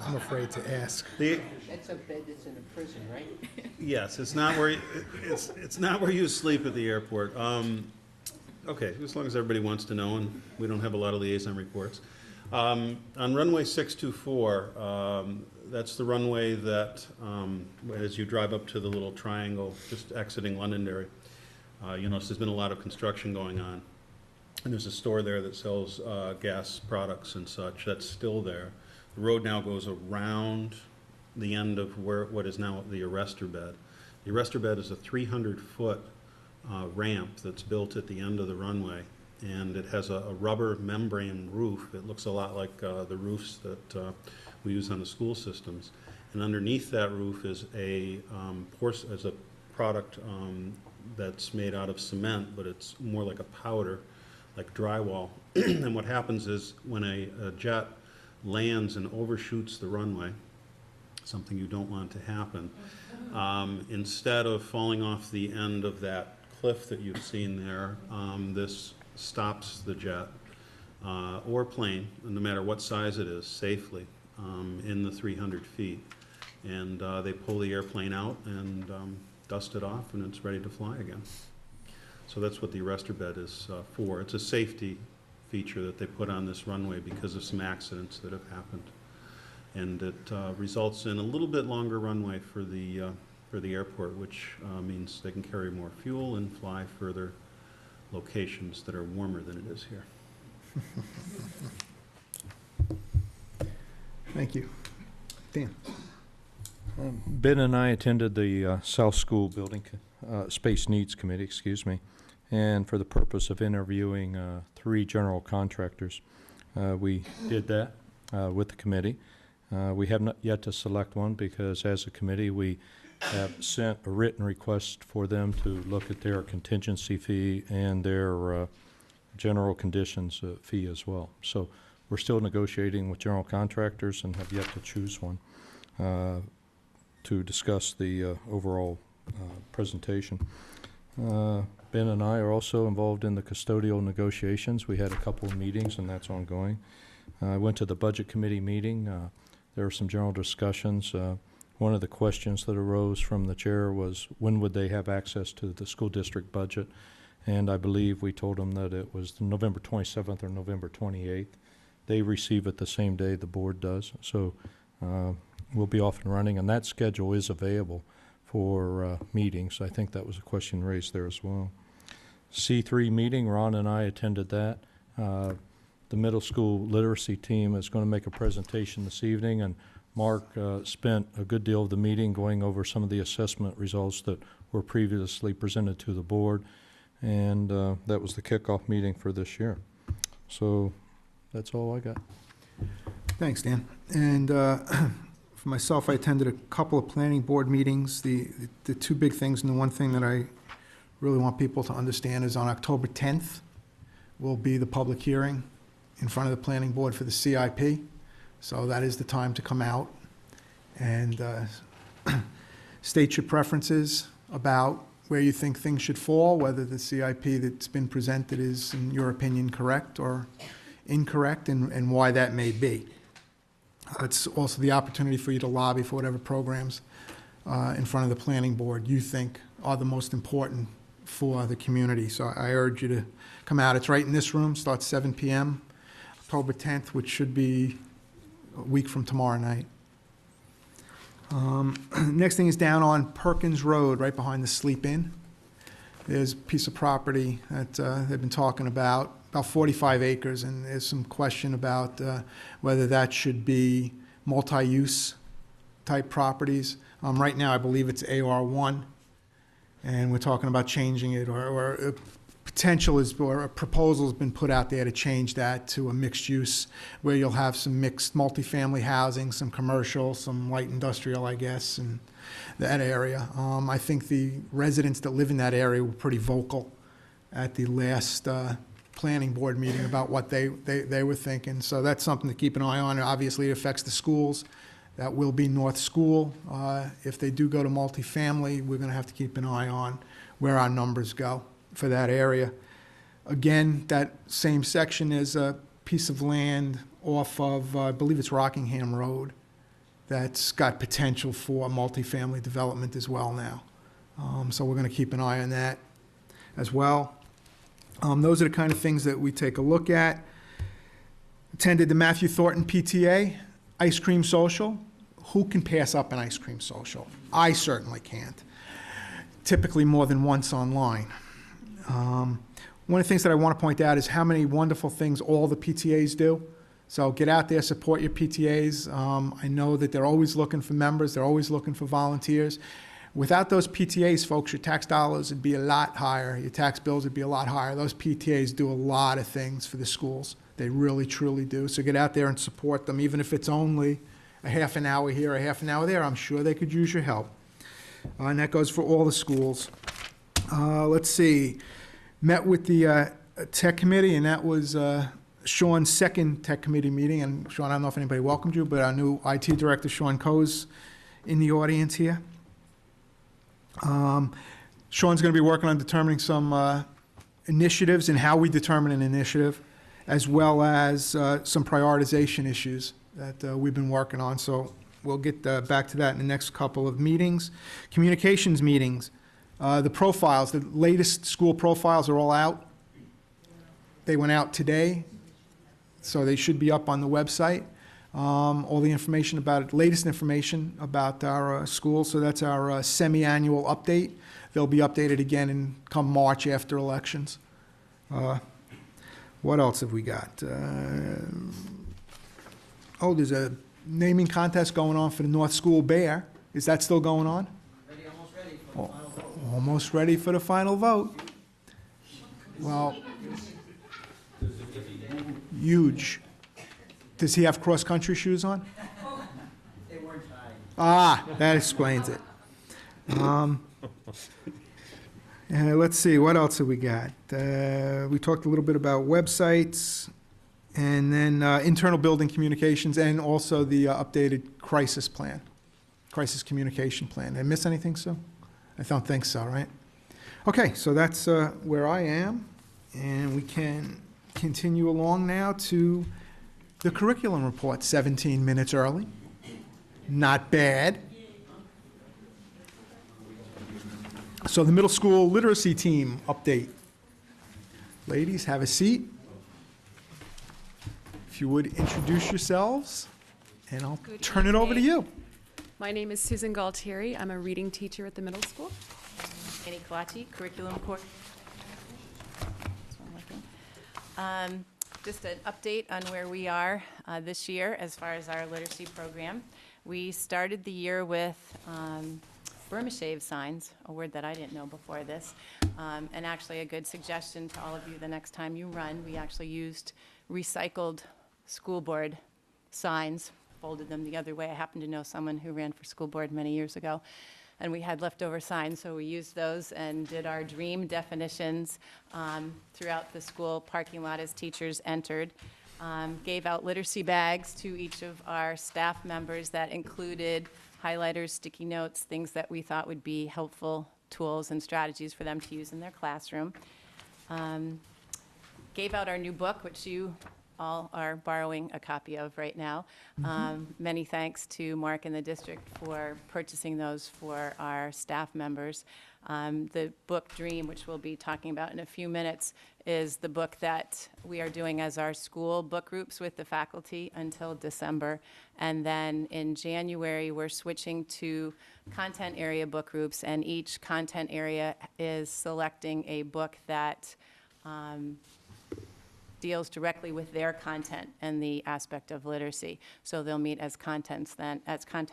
Speaker 2: I'm afraid to ask.
Speaker 3: That's a bed that's in a prison, right?
Speaker 12: Yes, it's not where it's not where you sleep at the airport. Okay, as long as everybody wants to know, and we don't have a lot of liaison reports. On runway 624, that's the runway that, as you drive up to the little triangle, just exiting Londonderry, you notice there's been a lot of construction going on. And there's a store there that sells gas products and such. That's still there. The road now goes around the end of what is now the arrestor bed. The arrestor bed is a 300-foot ramp that's built at the end of the runway, and it has a rubber membrane roof. It looks a lot like the roofs that we use on the school systems. And underneath that roof is a product that's made out of cement, but it's more like a powder, like drywall. And what happens is when a jet lands and overshoots the runway, something you don't want to happen, instead of falling off the end of that cliff that you've seen there, this stops the jet or plane, no matter what size it is, safely. in the 300 feet. And they pull the airplane out and dust it off, and it's ready to fly again. So that's what the arrestor bed is for. It's a safety feature that they put on this runway because of some accidents that have happened. And it results in a little bit longer runway for the airport, which means they can carry more fuel and fly further locations that are warmer than it is here.
Speaker 2: Thank you. Dan?
Speaker 11: Ben and I attended the South School Building Space Needs Committee, excuse me, and for the purpose of interviewing 3 general contractors. We did that with the committee. We have not yet to select one because as a committee we have sent a written request for them to look at their contingency fee and their general conditions fee as well. So we're still negotiating with general contractors and have yet to choose one to discuss the overall presentation. Ben and I are also involved in the custodial negotiations. We had a couple of meetings and that's ongoing. I went to the budget committee meeting. There were some general discussions. One of the questions that arose from the chair was when would they have access to the school district budget? And I believe we told them that it was November 27th or November 28th. They receive it the same day the board does. So we'll be off and running, and that schedule is available for meetings. I think that was a question raised there as well. C3 meeting, Ron and I attended that. The middle school literacy team is going to make a presentation this evening, and Mark spent a good deal of the meeting going over some of the assessment results that were previously presented to the board, and that was the kickoff meeting for this year. So that's all I got.
Speaker 2: Thanks, Dan. And for myself, I attended a couple of planning board meetings. The 2 big things, and the one thing that I really want people to understand is on October 10th will be the public hearing in front of the planning board for the CIP. So that is the time to come out and state your preferences about where you think things should fall, whether the CIP that's been presented is, in your opinion, correct or incorrect, and why that may be. It's also the opportunity for you to lobby for whatever programs in front of the planning board you think are the most important for the community. So I urge you to come out. It's right in this room, starts 7 p.m., October 10th, which should be a week from tomorrow night. Next thing is down on Perkins Road, right behind the Sleep Inn. There's a piece of property that they've been talking about 45 acres, and there's some question about whether that should be multi-use type properties. Right now, I believe it's AR1, and we're talking about changing it, or a potential is, or a proposal has been put out there to change that to a mixed use, where you'll have some mixed multifamily housing, some commercial, some light industrial, I guess, and that area. I think the residents that live in that area were pretty vocal at the last planning board meeting about what they were thinking. So that's something to keep an eye on. Obviously, it affects the schools. That will be North School. If they do go to multifamily, we're going to have to keep an eye on where our numbers go for that area. Again, that same section is a piece of land off of, I believe it's Rockingham Road, that's got potential for multifamily development as well now. So we're going to keep an eye on that as well. Those are the kind of things that we take a look at. Attended the Matthew Thornton PTA ice cream social. Who can pass up an ice cream social? I certainly can't. Typically more than once online. One of the things that I want to point out is how many wonderful things all the PTAs do. So get out there, support your PTAs. I know that they're always looking for members. They're always looking for volunteers. Without those PTAs, folks, your tax dollars would be a lot higher. Your tax bills would be a lot higher. Those PTAs do a lot of things for the schools. They really, truly do. So get out there and support them, even if it's only a half an hour here, a half an hour there. I'm sure they could use your help. And that goes for all the schools. Let's see. Met with the tech committee, and that was Sean's second tech committee meeting. And Sean, I don't know if anybody welcomed you, but our new IT director, Sean Coe's in the audience here. Sean's going to be working on determining some initiatives and how we determine an initiative, as well as some prioritization issues that we've been working on, so we'll get back to that in the next couple of meetings. Communications meetings, the profiles, the latest school profiles are all out. They went out today, so they should be up on the website. All the information about it, latest information about our school, so that's our semi-annual update. They'll be updated again come March after elections. What else have we got? Oh, there's a naming contest going on for the North School Bear. Is that still going on? Almost ready for the final vote. Well, huge. Does he have cross-country shoes on?
Speaker 3: They weren't tied.
Speaker 2: Ah, that explains it. Let's see, what else have we got? We talked a little bit about websites, and then internal building communications, and also the updated crisis plan, crisis communication plan. Did I miss anything, Sue? I don't think so, right? Okay, so that's where I am, and we can continue along now to the curriculum report, 17 minutes early. Not bad. So the middle school literacy team update. Ladies, have a seat. If you would introduce yourselves, and I'll turn it over to you.
Speaker 15: My name is Susan Galtieri. I'm a reading teacher at the middle school. Annie Kalachi, curriculum coordinator. Just an update on where we are this year as far as our literacy program. We started the year with Burma shave signs, a word that I didn't know before this, and actually a good suggestion to all of you the next time you run. We actually used recycled school board signs, folded them the other way. I happen to know someone who ran for school board many years ago, and we had leftover signs, so we used those and did our dream definitions throughout the school parking lot as teachers entered. Gave out literacy bags to each of our staff members that included highlighters, sticky notes, things that we thought would be helpful tools and strategies for them to use in their classroom. Gave out our new book, which you all are borrowing a copy of right now. Many thanks to Mark and the district for purchasing those for our staff members. The book Dream, which we'll be talking about in a few minutes, is the book that we are doing as our school book groups with the faculty until December. And then in January, we're switching to content area book groups, and each content area is selecting a book that deals directly with their content and the aspect of literacy. So they'll meet as content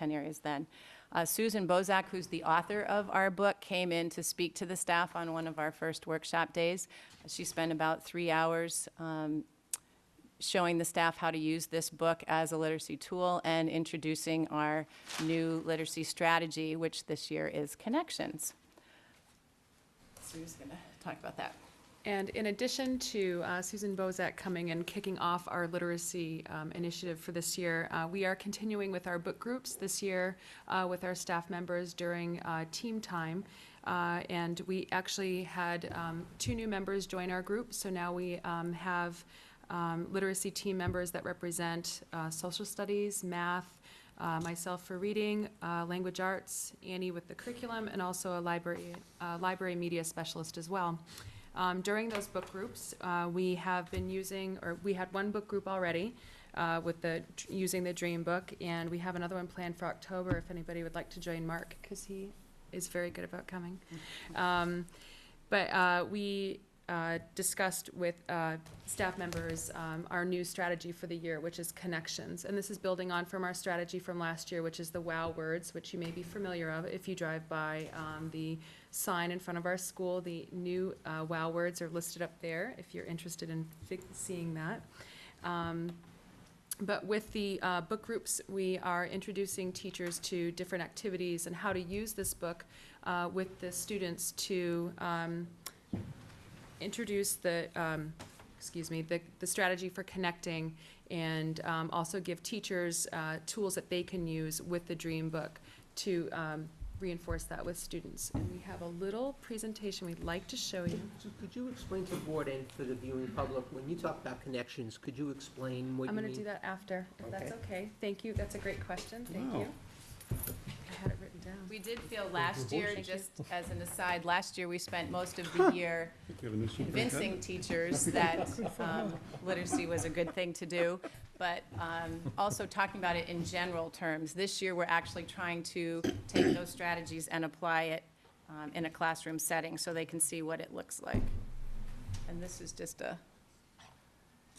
Speaker 15: areas then. Susan Bozak, who's the author of our book, came in to speak to the staff on one of our first workshop days. She spent about 3 hours showing the staff how to use this book as a literacy tool and introducing our new literacy strategy, which this year is Connections. Sue's going to talk about that. And in addition to Susan Bozak coming and kicking off our literacy initiative for this year, we are continuing with our book groups this year with our staff members during team time. And we actually had 2 new members join our group. So now we have literacy team members that represent social studies, math, myself for reading, language arts, Annie with the curriculum, and also a library media specialist as well. During those book groups, we have been using, or we had one book group already with using the Dream book, and we have another one planned for October if anybody would like to join Mark, because he is very good about coming. But we discussed with staff members our new strategy for the year, which is Connections. And this is building on from our strategy from last year, which is the WOW words, which you may be familiar of if you drive by the sign in front of our school. The new WOW words are listed up there if you're interested in seeing that. But with the book groups, we are introducing teachers to different activities and how to use this book with the students to introduce the strategy for connecting, and also give teachers tools that they can use with the Dream book to
Speaker 16: reinforce that with students. And we have a little presentation we'd like to show you.
Speaker 3: So could you explain to the board and for the viewing public, when you talk about connections, could you explain what you
Speaker 16: I'm
Speaker 3: mean?
Speaker 16: going to do that after, if that's
Speaker 3: Okay.
Speaker 16: okay. Thank you, that's a great question, thank
Speaker 12: Wow.
Speaker 16: you. I had it written down.
Speaker 15: We did feel last year, just as an aside, last year we spent most of the year
Speaker 12: You have a new
Speaker 15: convincing
Speaker 12: superintendent?
Speaker 15: teachers that literacy was a good thing to do, but also talking about it in general terms. This year, we're actually trying to take those strategies and apply it in a classroom setting so they can see what it looks like. And this is just a,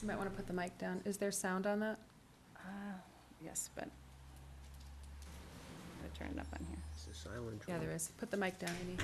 Speaker 16: You might want to put the mic down. Is there sound on that?
Speaker 15: yes, but I'm gonna turn it up on here.
Speaker 3: It's a silent
Speaker 16: Yeah,
Speaker 3: drum.
Speaker 16: there is. Put the mic down, Amy.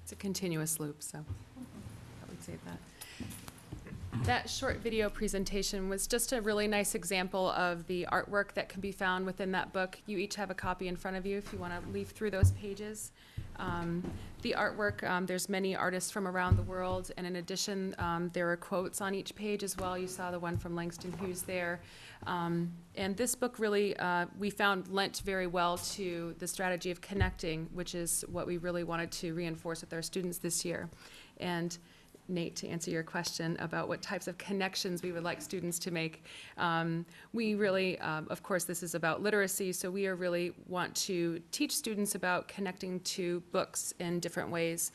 Speaker 16: It's a continuous loop, so I would save that. That short video presentation was just a really nice example of the artwork that can be found within that book. You each have a copy in front of you if you want to leaf through those pages. The artwork, there's many artists from around the world, and in addition, there are quotes on each page as well. You saw the one from Langston Hughes there. And this book really, we found, lent very well to the strategy of connecting, which is what we really wanted to reinforce with our students this year. And Nate, to answer your question about what types of connections we would like students to make, we really, of course, this is about literacy, so we really want to teach students about connecting to books in different ways,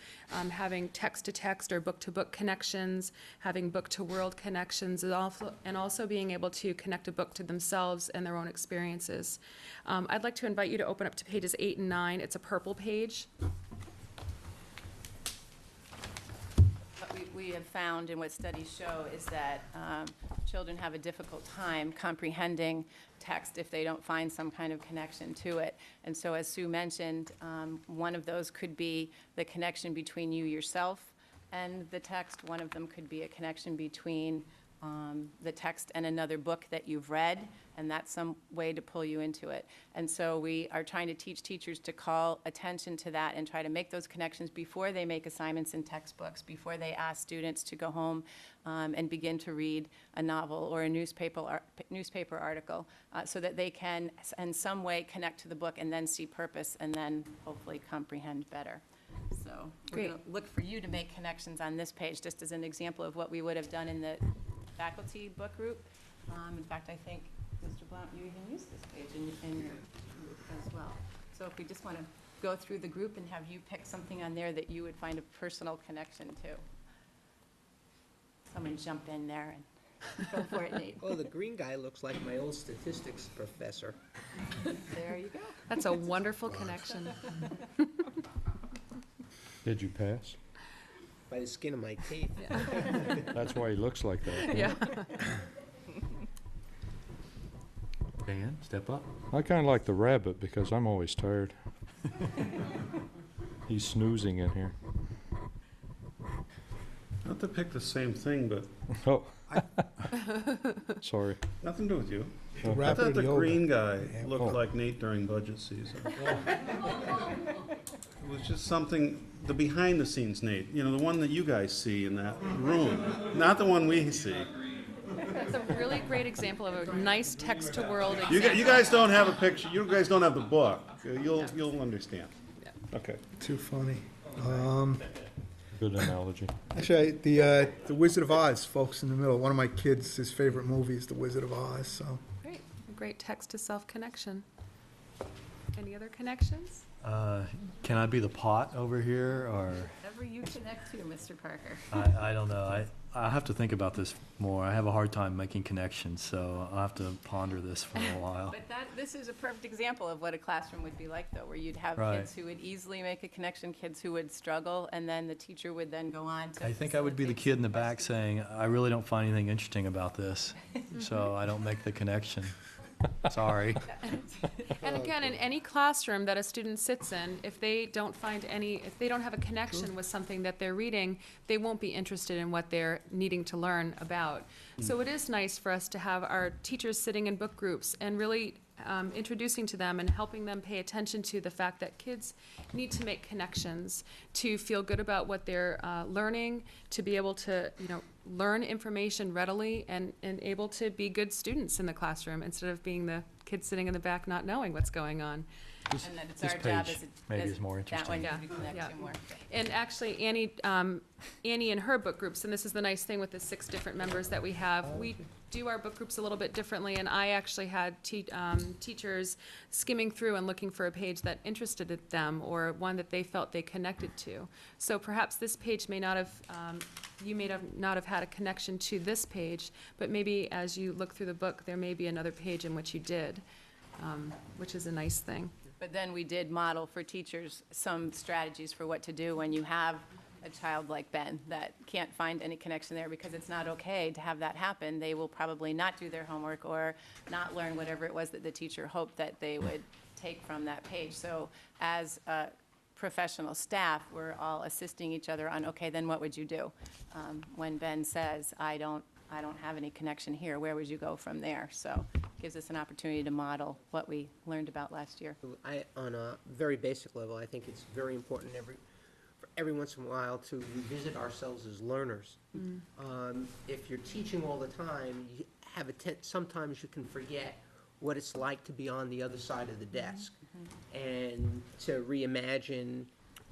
Speaker 16: having text-to-text or book-to-book connections, having book-to-world connections, and also being able to connect a book to themselves and their own experiences. I'd like to invite you to open up to pages 8 and 9. It's a purple page.
Speaker 15: What we have found and what studies show is that children have a difficult time comprehending text if they don't find some kind of connection to it. And so, as Sue mentioned, one of those could be the connection between you yourself and the text. One of them could be a connection between the text and another book that you've read, and that's some way to pull you into it. And so we are trying to teach teachers to call attention to that and try to make those connections before they make assignments in textbooks, before they ask students to go home and begin to read a novel or a newspaper article, so that they can in some way connect to the book and then see purpose and then hopefully comprehend better. So we're
Speaker 16: Great.
Speaker 15: going to look for you to make connections on this page, just as an example of what we would have done in the faculty book group. In fact, I think, Mr. Blount, you even used this page in your group as well. So if we just want to go through the group and have you pick something on there that you would find a personal connection to. Someone jump in there and go for it, Nate.
Speaker 3: Oh, the green guy looks like my old statistics professor.
Speaker 15: There you go.
Speaker 16: That's a wonderful connection.
Speaker 11: Did you pass?
Speaker 3: By the skin of my teeth.
Speaker 11: That's why he looks like that.
Speaker 16: Yeah.
Speaker 10: Dan, step up.
Speaker 11: I kind of like the rabbit because I'm always tired. He's snoozing in here.
Speaker 12: Not to pick the same thing, but
Speaker 11: Oh. Sorry.
Speaker 12: nothing to do with you.
Speaker 11: Oh.
Speaker 12: I
Speaker 2: Rapid
Speaker 12: thought the
Speaker 2: yoga.
Speaker 12: green guy
Speaker 11: Oh.
Speaker 12: looked like Nate during budget season. It was just something, the behind-the-scenes Nate, you know, the one that you guys see in that room, not the one we see.
Speaker 16: That's a really great example of a nice text-to-world
Speaker 12: You
Speaker 16: example.
Speaker 12: guys don't have a picture, you guys don't have the book. You'll understand.
Speaker 16: Yeah.
Speaker 12: Okay.
Speaker 2: Too funny.
Speaker 11: Good analogy.
Speaker 2: Actually, the Wizard of Oz, folks in the middle. One of my kids, his favorite movie is The Wizard of Oz, so.
Speaker 16: Great, a great text-to-self connection. Any other connections?
Speaker 10: Can I be the pot over here, or?
Speaker 15: Whatever you connect to, Mr. Parker.
Speaker 10: I don't know. I have to think about this more. I have a hard time making connections, so I'll have to ponder this for a while.
Speaker 15: But this is a perfect example of what a classroom would be like, though, where you'd have
Speaker 10: Right.
Speaker 15: kids who would easily make a connection, kids who would struggle, and then the teacher would then go on to.
Speaker 10: I think I would be the kid in the back saying, I really don't find anything interesting about this, so I don't make the connection. Sorry.
Speaker 16: And again, in any classroom that a student sits in, if they don't have a connection with something that they're reading, they won't be interested in what they're needing to learn about. So it is nice for us to have our teachers sitting in book groups and really introducing to them and helping them pay attention to the fact that kids need to make connections to feel good about what they're learning, to be able to, learn information readily and able to be good students in the classroom instead of being the kids sitting in the back not knowing what's going on.
Speaker 15: And then it's
Speaker 10: This
Speaker 15: our job
Speaker 10: page
Speaker 15: as
Speaker 10: maybe
Speaker 15: as
Speaker 10: is more
Speaker 15: that one
Speaker 10: interesting.
Speaker 15: you connect
Speaker 16: Yeah.
Speaker 15: to more.
Speaker 16: And actually, Annie and her book groups, and this is the nice thing with the 6 different members that we have, we do our book groups a little bit differently, and I actually had teachers skimming through and looking for a page that interested them or one that they felt they connected to. So perhaps this page may not have, you may not have had a connection to this page, but maybe as you look through the book, there may be another page in which you did, which is a nice thing.
Speaker 15: But then we did model for teachers some strategies for what to do when you have a child like Ben that can't find any connection there, because it's not okay to have that happen. They will probably not do their homework or not learn whatever it was that the teacher hoped that they would take from that page. So as a professional staff, we're all assisting each other on, okay, then what would you do? When Ben says, I don't have any connection here, where would you go from there? So it gives us an opportunity to model what we learned about last year.
Speaker 3: On a very basic level, I think it's very important for every once in a while to revisit ourselves as learners. If you're teaching all the time, you have sometimes you can forget what it's like to be on the other side of the desk and to reimagine,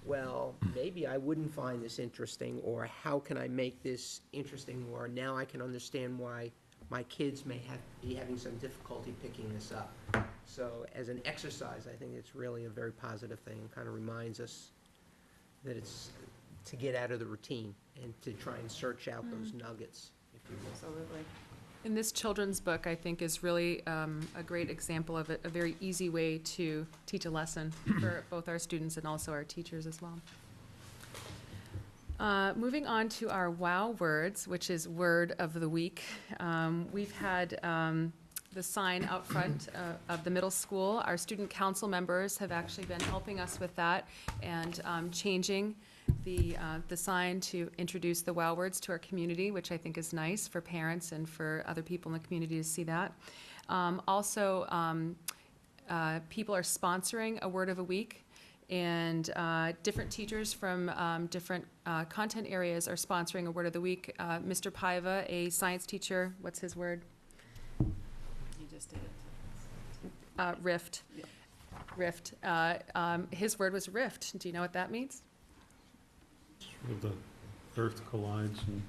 Speaker 3: well, maybe I wouldn't find this interesting, or how can I make this interesting, or now I can understand why my kids may be having some difficulty picking this up. So as an exercise, I think it's really a very positive thing, and kind of reminds us that it's to get out of the routine and to try and search out those nuggets, if you will.
Speaker 15: Absolutely.
Speaker 16: And this children's book, I think, is really a great example of a very easy way to teach a lesson for both our students and also our teachers as well. Moving on to our WOW words, which is Word of the Week. We've had the sign out front of the middle school. Our student council members have actually been helping us with that and changing the sign to introduce the WOW words to our community, which I think is nice for parents and for other people in the community to see that. Also, people are sponsoring a Word of a Week, and different teachers from different content areas are sponsoring a Word of the Week. Mr. Paiva, a science teacher, what's his word?
Speaker 15: You just did it.
Speaker 16: Rift.
Speaker 15: Yeah.
Speaker 16: Rift. His word was rift. Do you know what that means?
Speaker 12: With the earth collides and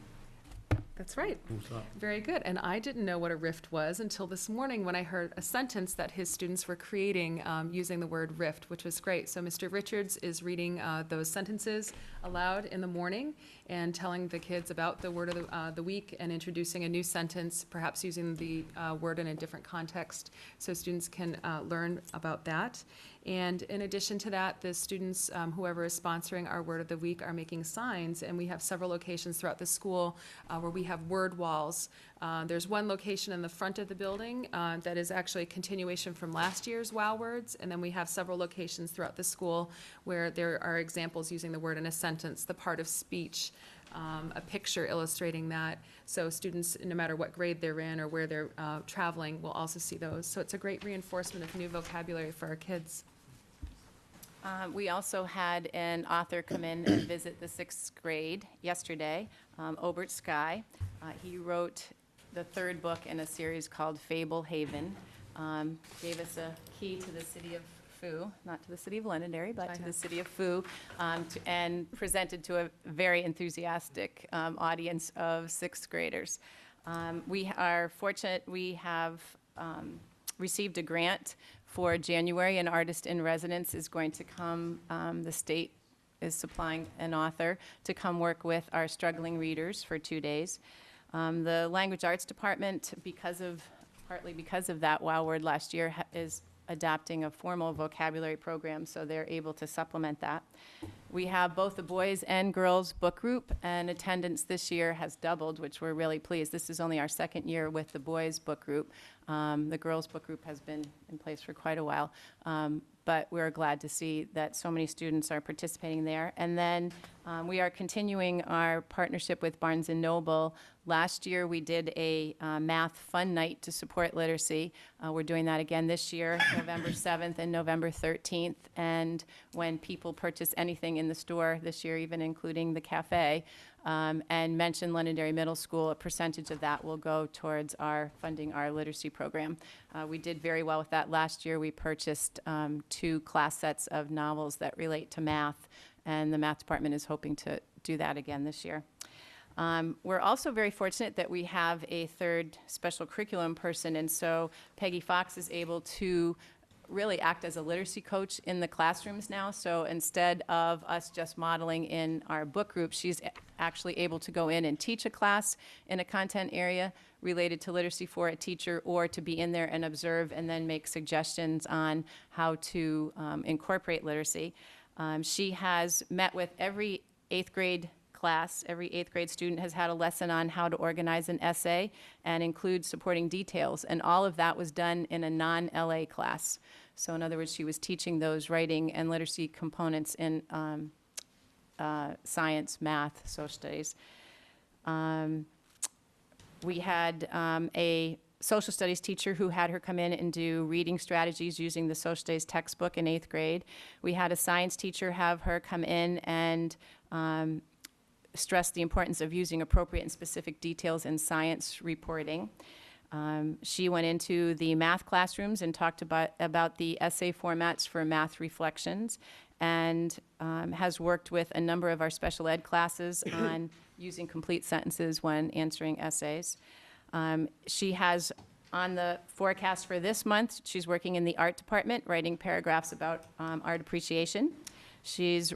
Speaker 16: That's right.
Speaker 12: moves up.
Speaker 16: Very good. And I didn't know what a rift was until this morning when I heard a sentence that his students were creating using the word rift, which was great. So Mr. Richards is reading those sentences aloud in the morning, and telling the kids about the word of the week and introducing a new sentence, perhaps using the word in a different context, so students can learn about that. And in addition to that, the students, whoever is sponsoring our Word of the Week, are making signs, and we have several locations throughout the school where we have word walls. There's one location in the front of the building that is actually a continuation from last year's WOW words, and then we have several locations throughout the school where there are examples using the word in a sentence, the part of speech, a picture illustrating that, so students, no matter what grade they're in or where they're traveling, will also see those. So it's a great reinforcement of new vocabulary for our kids.
Speaker 15: We also had an author come in and visit the 6th grade yesterday, Obert Sky. He wrote the 3rd book in a series called Fable Haven. Gave us a key to the city of Foo, not to the city of Londonderry, but to the city of Foo, and presented to a very enthusiastic audience of 6th graders. We are fortunate we have received a grant for January. An artist in residence is going to come, the state is supplying an author to come work with our struggling readers for 2 days. The Language Arts Department, partly because of that WOW word last year, is adopting a formal vocabulary program, so they're able to supplement that. We have both the boys and girls book group, and attendance this year has doubled, which we're really pleased. This is only our 2nd year with the boys book group. The girls book group has been in place for quite a while, but we're glad to see that so many students are participating there. And then we are continuing our partnership with Barnes & Noble. Last year, we did a math fun night to support literacy. We're doing that again this year, November 7th and November 13th. And when people purchase anything in the store this year, even including the cafe, and mention Londonderry Middle School, a percentage of that will go towards funding our literacy program. We did very well with that last year. We purchased 2 class sets of novels that relate to math, and the math department is hoping to do that again this year. We're also very fortunate that we have a 3rd special curriculum person, and so Peggy Fox is able to really act as a literacy coach in the classrooms now. So instead of us just modeling in our book group, she's actually able to go in and teach a class in a content area related to literacy for a teacher, or to be in there and observe and then make suggestions on how to incorporate literacy. She has met with every 8th grade class. Every 8th grade student has had a lesson on how to organize an essay and include supporting details, and all of that was done in a non-LA class. So in other words, she was teaching those writing and literacy components in science, math, social studies. We had a social studies teacher who had her come in and do reading strategies using the social studies textbook in 8th grade. We had a science teacher have her come in and stress the importance of using appropriate and specific details in science reporting. She went into the math classrooms and talked about the essay formats for math reflections, and has worked with a number of our special ed classes on using complete sentences when answering essays. She has, on the forecast for this month, she's working in the art department, writing paragraphs about art appreciation. She's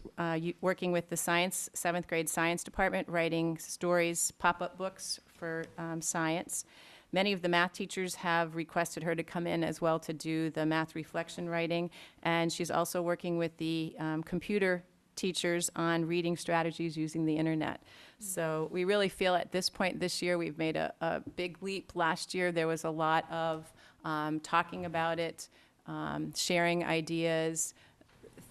Speaker 15: working with the 7th grade science department, writing stories, pop-up books for science. Many of the math teachers have requested her to come in as well to do the math reflection writing, and she's also working with the computer teachers on reading strategies using the internet. So we really feel at this point this year we've made a big leap. Last year there was a lot of talking about it, sharing ideas,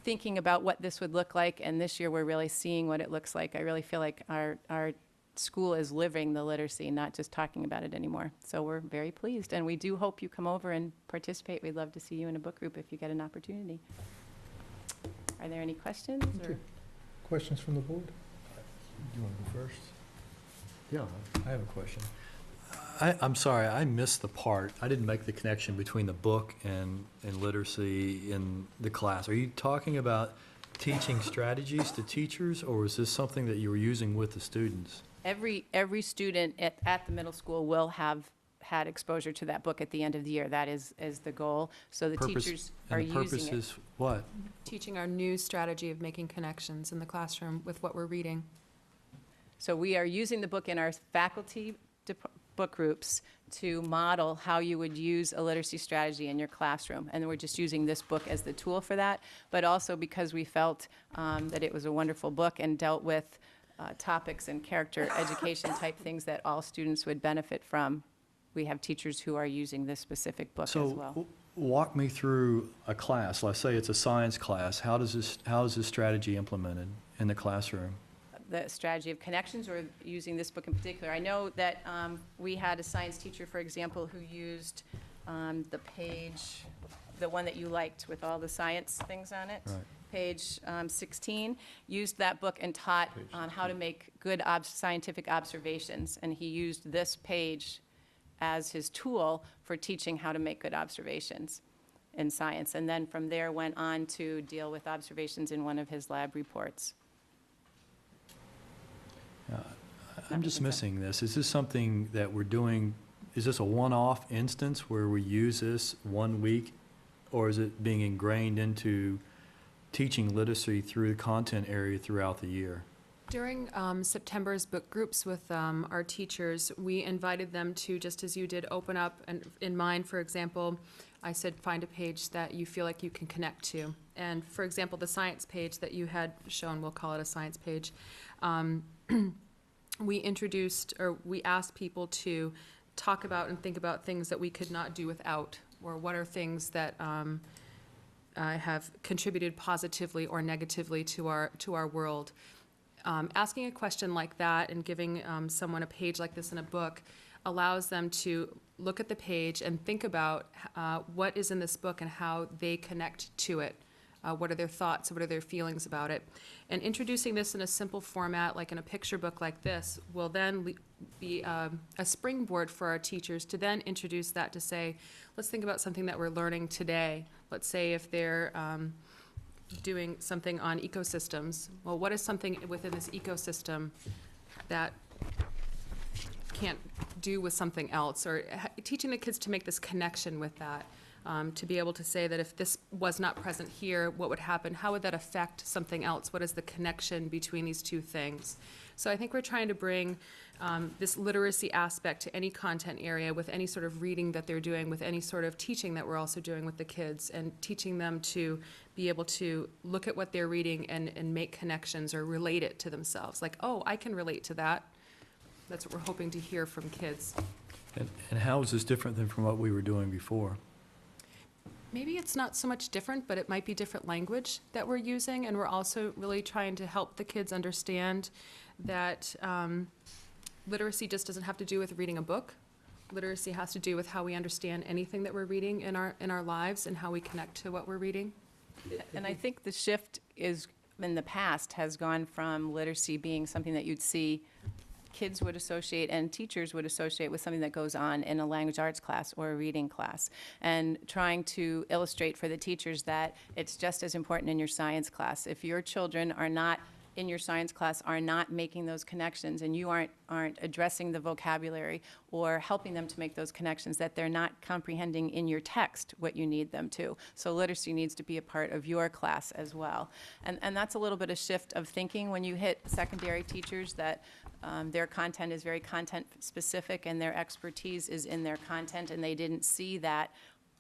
Speaker 15: thinking about what this would look like, and this year we're really seeing what it looks like. I really feel like our school is living the literacy, not just talking about it anymore. So we're very pleased, and we do hope you come over and participate. We'd love to see you in a book group if you get an opportunity. Are there any questions? Or?
Speaker 11: Questions from the board?
Speaker 10: Do you want to go first? Yeah, I have a question. I'm sorry, I missed the part. I didn't make the connection between the book and literacy in the class. Are you talking about teaching strategies to teachers, or is this something that you were using with the students?
Speaker 15: Every student at the middle school will have had exposure to that book at the end of the year. That is the goal. So the teachers are using it.
Speaker 10: And the purpose is what?
Speaker 16: Teaching our new strategy of making connections in the classroom with what we're reading.
Speaker 15: So we are using the book in our faculty book groups to model how you would use a literacy strategy in your classroom. And we're just using this book as the tool for that, but also because we felt that it was a wonderful book and dealt with topics and character education type things that all students would benefit from. We have teachers who are using this specific book as well.
Speaker 10: So walk me through a class. Let's say it's a science class. How is this strategy implemented in the classroom?
Speaker 15: The strategy of connections, or using this book in particular. I know that we had a science teacher, for example, who used the page, the one that you liked with all the science things on it.
Speaker 10: Right.
Speaker 15: Page 16, used that book and taught how to make good scientific observations. And he used this page as his tool for teaching how to make good observations in science. And then from there went on to deal with observations in one of his lab reports.
Speaker 10: I'm just missing this. Is this something that we're doing, is this a one-off instance where we use this 1 week, or is it being ingrained into teaching literacy through the content area throughout the year?
Speaker 16: During September's book groups with our teachers, we invited them to, just as you did, open up, and in mine, for example, I said find a page that you feel like you can connect to. And for example, the science page that you had shown, we'll call it a science page, we introduced, or we asked people to talk about and think about things that we could not do without, or what are things that have contributed positively or negatively to our world. Asking a question like that and giving someone a page like this in a book allows them to look at the page and think about what is in this book and how they connect to it. What are their thoughts? What are their feelings about it? And introducing this in a simple format, like in a picture book like this, will then be a springboard for our teachers to then introduce that, to say, let's think about something that we're learning today. Let's say if they're doing something on ecosystems. Well, what is something within this ecosystem that can't do with something else? Or teaching the kids to make this connection with that. To be able to say that if this was not present here, what would happen? How would that affect something else? What is the connection between these two things? So I think we're trying to bring this literacy aspect to any content area with any sort of reading that they're doing, with any sort of teaching that we're also doing with the kids, and teaching them to be able to look at what they're reading and make connections or relate it to themselves. Like, oh, I can relate to that. That's what we're hoping to hear from kids.
Speaker 10: And how is this different than from what we were doing before?
Speaker 16: Maybe it's not so much different, but it might be different language that we're using, and we're also really trying to help the kids understand that literacy just doesn't have to do with reading a book. Literacy has to do with how we understand anything that we're reading in our lives and how we connect to what we're reading.
Speaker 15: And I think the shift is, in the past, has gone from literacy being something that you'd see kids would associate and teachers would associate with something that goes on in a language arts class or a reading class, and trying to illustrate for the teachers that it's just as important in your science class. If your children are not in your science class, are not making those connections, and you aren't addressing the vocabulary or helping them to make those connections, that they're not comprehending in your text what you need them to. So literacy needs to be a part of your class as well. And that's a little bit of shift of thinking when you hit secondary teachers, that their content is very content specific and their expertise is in their content, and they didn't see that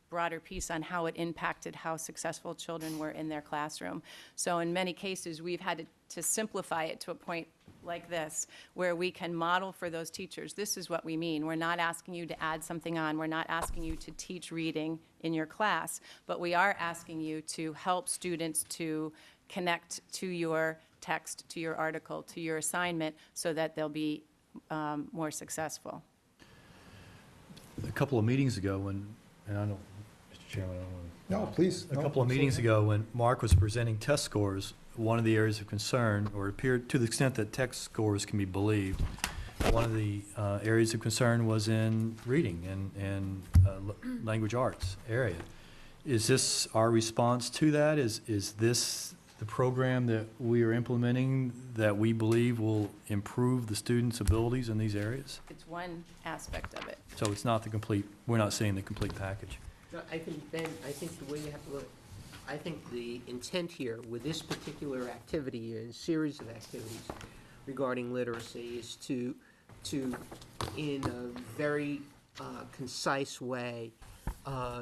Speaker 15: broader piece on how it impacted how successful children were in their classroom. So in many cases, we've had to simplify it to a point like this, where we can model for those teachers, this is what we mean. We're not asking you to add something on. We're not asking you to teach reading in your class, but we are asking you to help students to connect to your text, to your article, to your assignment, so that they'll be more successful.
Speaker 10: A couple of meetings ago when, and I don't, Mr. Chairman, I don't want to.
Speaker 17: No, please.
Speaker 10: A couple of meetings ago when Mark was presenting test scores, one of the areas of concern, or appeared to the extent that test scores can be believed, one of the areas of concern was in reading and language arts area. Is this our response to that? Is this the program that we are implementing that we believe will improve the students' abilities in these areas?
Speaker 15: It's one aspect of it.
Speaker 10: So it's not the complete, we're not saying the complete package.
Speaker 3: No, I think, Ben, I think the way you have to look, I think the intent here with this particular activity and series of activities regarding literacy is to in a very concise way,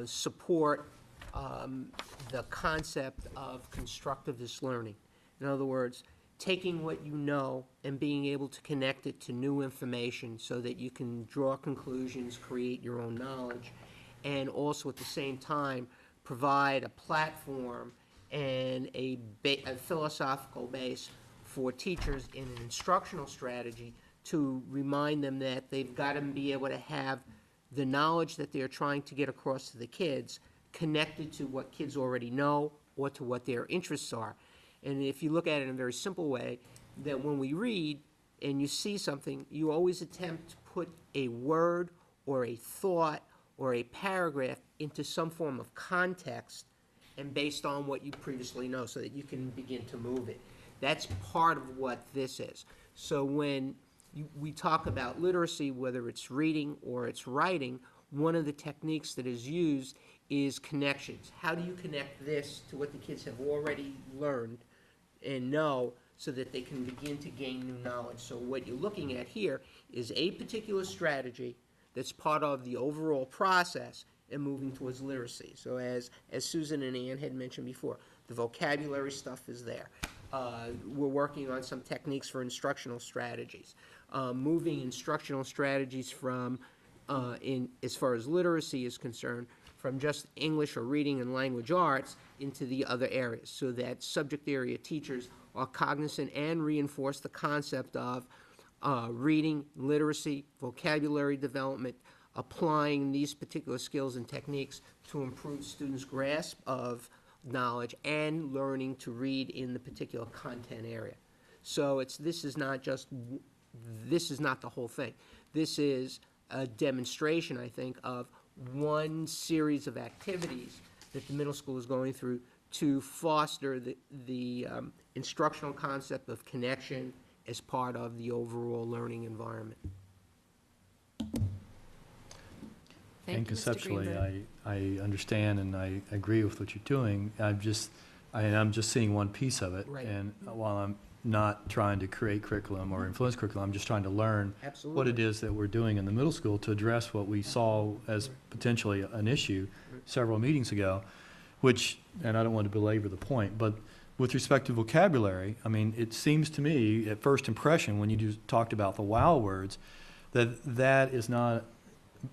Speaker 3: support the concept of constructivist learning. In other words, taking what you know and being able to connect it to new information so that you can draw conclusions, create your own knowledge, and also at the same time provide a platform and a philosophical base for teachers in an instructional strategy to remind them that they've got to be able to have the knowledge that they're trying to get across to the kids connected to what kids already know or to what their interests are. And if you look at it in a very simple way, that when we read and you see something, you always attempt to put a word or a thought or a paragraph into some form of context and based on what you previously know so that you can begin to move it. That's part of what this is. So when we talk about literacy, whether it's reading or it's writing, one of the techniques that is used is connections. How do you connect this to what the kids have already learned and know so that they can begin to gain new knowledge? So what you're looking at here is a particular strategy that's part of the overall process and moving towards literacy. So as Susan and Ann had mentioned before, the vocabulary stuff is there. We're working on some techniques for instructional strategies. Moving instructional strategies from, as far as literacy is concerned, from just English or reading and language arts into the other areas so that subject area teachers are cognizant and reinforce the concept of reading, literacy, vocabulary development, applying these particular skills and techniques to improve students' grasp of knowledge and learning to read in the particular content area. So this is not the whole thing. This is a demonstration, I think, of one series of activities that the middle school is going through to foster the instructional concept of connection as part of the overall learning environment.
Speaker 16: Thank
Speaker 10: And
Speaker 16: you, Mr.
Speaker 10: conceptually,
Speaker 16: Greenberg.
Speaker 10: I understand and I agree with what you're doing. I'm just seeing one piece of it.
Speaker 3: Right.
Speaker 10: And while I'm not trying to create curriculum or influence curriculum, I'm just trying to learn
Speaker 3: Absolutely.
Speaker 10: what it is that we're doing in the middle school to address what we saw as potentially an issue several meetings ago, which, and I don't want to belabor the point, but with respect to vocabulary, I mean, it seems to me at first impression when you talked about the wow words, that is not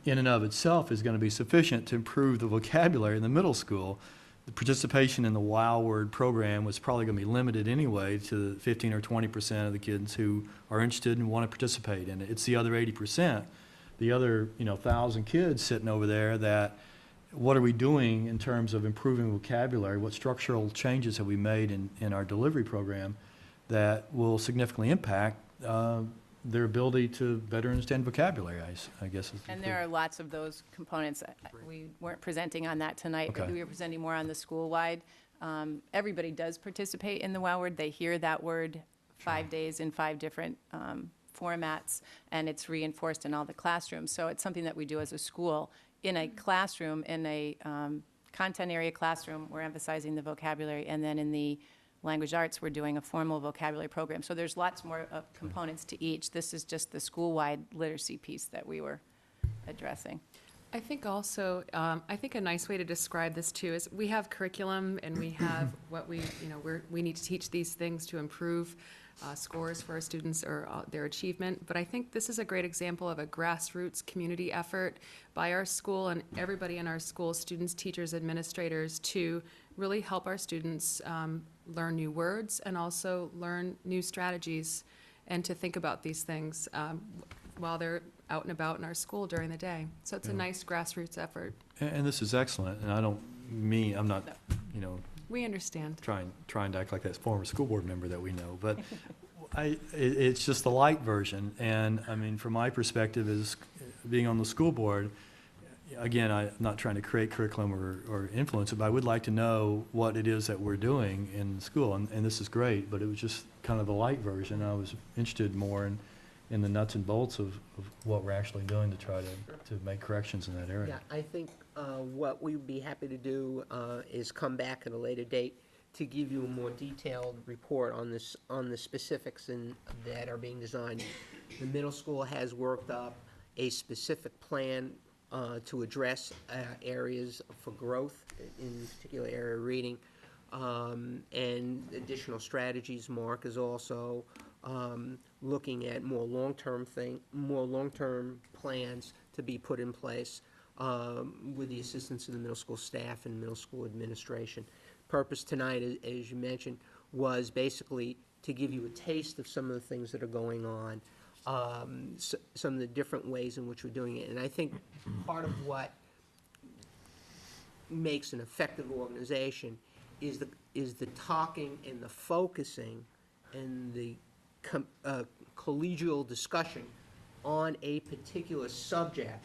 Speaker 10: in and of itself is going to be sufficient to improve the vocabulary in the middle school. The participation in the WOW word program was probably going to be limited anyway to 15 or 20% of the kids who are interested and want to participate in it. It's the other 80%, the other 1,000 kids sitting over there that what are we doing in terms of improving vocabulary? What structural changes have we made in our delivery program that will significantly impact their ability to better understand vocabulary, I guess. Is
Speaker 15: And there are lots of those components. We weren't presenting on that tonight, but
Speaker 10: Okay.
Speaker 15: we were presenting more on the school-wide. Everybody does participate in the WOW word. They hear that word 5 days in 5 different formats, and it's reinforced in all the classrooms. So it's something that we do as a school. In a classroom, in a content area classroom, we're emphasizing the vocabulary, and then in the language arts, we're doing a formal vocabulary program. So there's lots more components to each. This is just the school-wide literacy piece that we were addressing.
Speaker 16: I think also, I think a nice way to describe this too is we have curriculum and we have what we need to teach these things to improve scores for our students or their achievement. But I think this is a great example of a grassroots community effort by our school and everybody in our school, students, teachers, administrators, to really help our students learn new words and also learn new strategies and to think about these things while they're out and about in our school during the day. So it's a nice grassroots effort.
Speaker 10: And this is excellent, and I'm not,
Speaker 16: We understand.
Speaker 10: trying to act like that former school board member that we know, but it's just the light version. And I mean, from my perspective as being on the school board, again, I'm not trying to create curriculum or influence it, but I would like to know what it is that we're doing in school. And this is great, but it was just kind of the light version. I was interested more in the nuts and bolts of what we're actually doing to try to make corrections in that area.
Speaker 3: Yeah, I think what we would be happy to do is come back at a later date to give you a more detailed report on this, on the specifics that are being designed. The middle school has worked up a specific plan to address areas for growth, in particular area of reading, and additional strategies. Mark is also looking at more long-term plans to be put in place with the assistance of the middle school staff and middle school administration. Purpose tonight, as you mentioned, was basically to give you a taste of some of the things that are going on, some of the different ways in which we're doing it. And I think part of what makes an effective organization is the talking and the focusing and the collegial discussion on a particular subject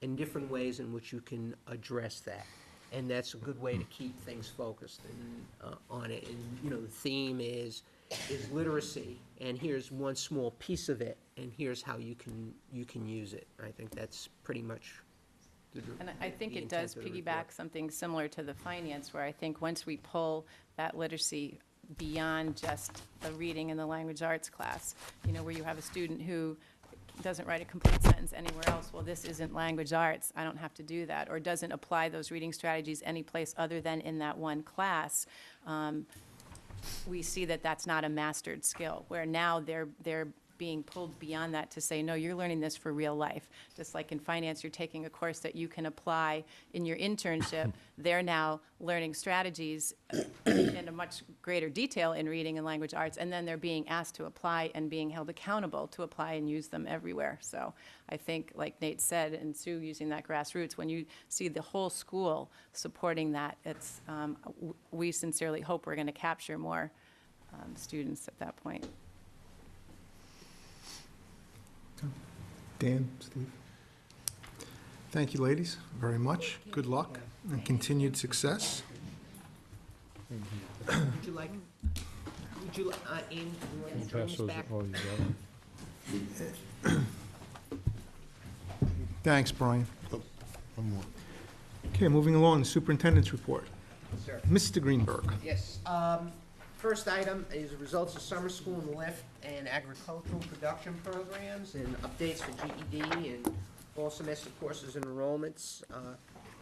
Speaker 3: and different ways in which you can address that. And that's a good way to keep things focused and, on it. And, you know, the theme is literacy, and here's one small piece of it, and here's how you can use it. I think that's pretty much
Speaker 15: And I think
Speaker 3: the
Speaker 15: it does
Speaker 3: intent of the
Speaker 15: piggyback
Speaker 3: report.
Speaker 15: something similar to the finance, where I think once we pull that literacy beyond just the reading and the language arts class, you know, where you have a student who doesn't write a complete sentence anywhere else, well, this isn't language arts, I don't have to do that, or doesn't apply those reading strategies any place other than in that one class, we see that that's not a mastered skill, where now they're being pulled beyond that to say, no, you're learning this for real life. Just like in finance, you're taking a course that you can apply in your internship. They're now learning strategies in a much greater detail in reading and language arts, and then they're being asked to apply and being held accountable to apply and use them everywhere. So I think, like Nate said, and Sue using that grassroots, when you see the whole school supporting that, it's, we sincerely hope we're going to capture more students at that point.
Speaker 2: Dan, Steve? Thank you, ladies, very much. Good luck and continued success.
Speaker 3: Would you like, Ian, you want to turn this back?
Speaker 2: Thanks, Brian. Okay, moving along, the superintendent's report.
Speaker 3: Sir.
Speaker 2: Mr. Greenberg.
Speaker 3: Yes. First item is results of summer school and lift and agricultural production programs and updates for GED and fall semester courses and enrollments.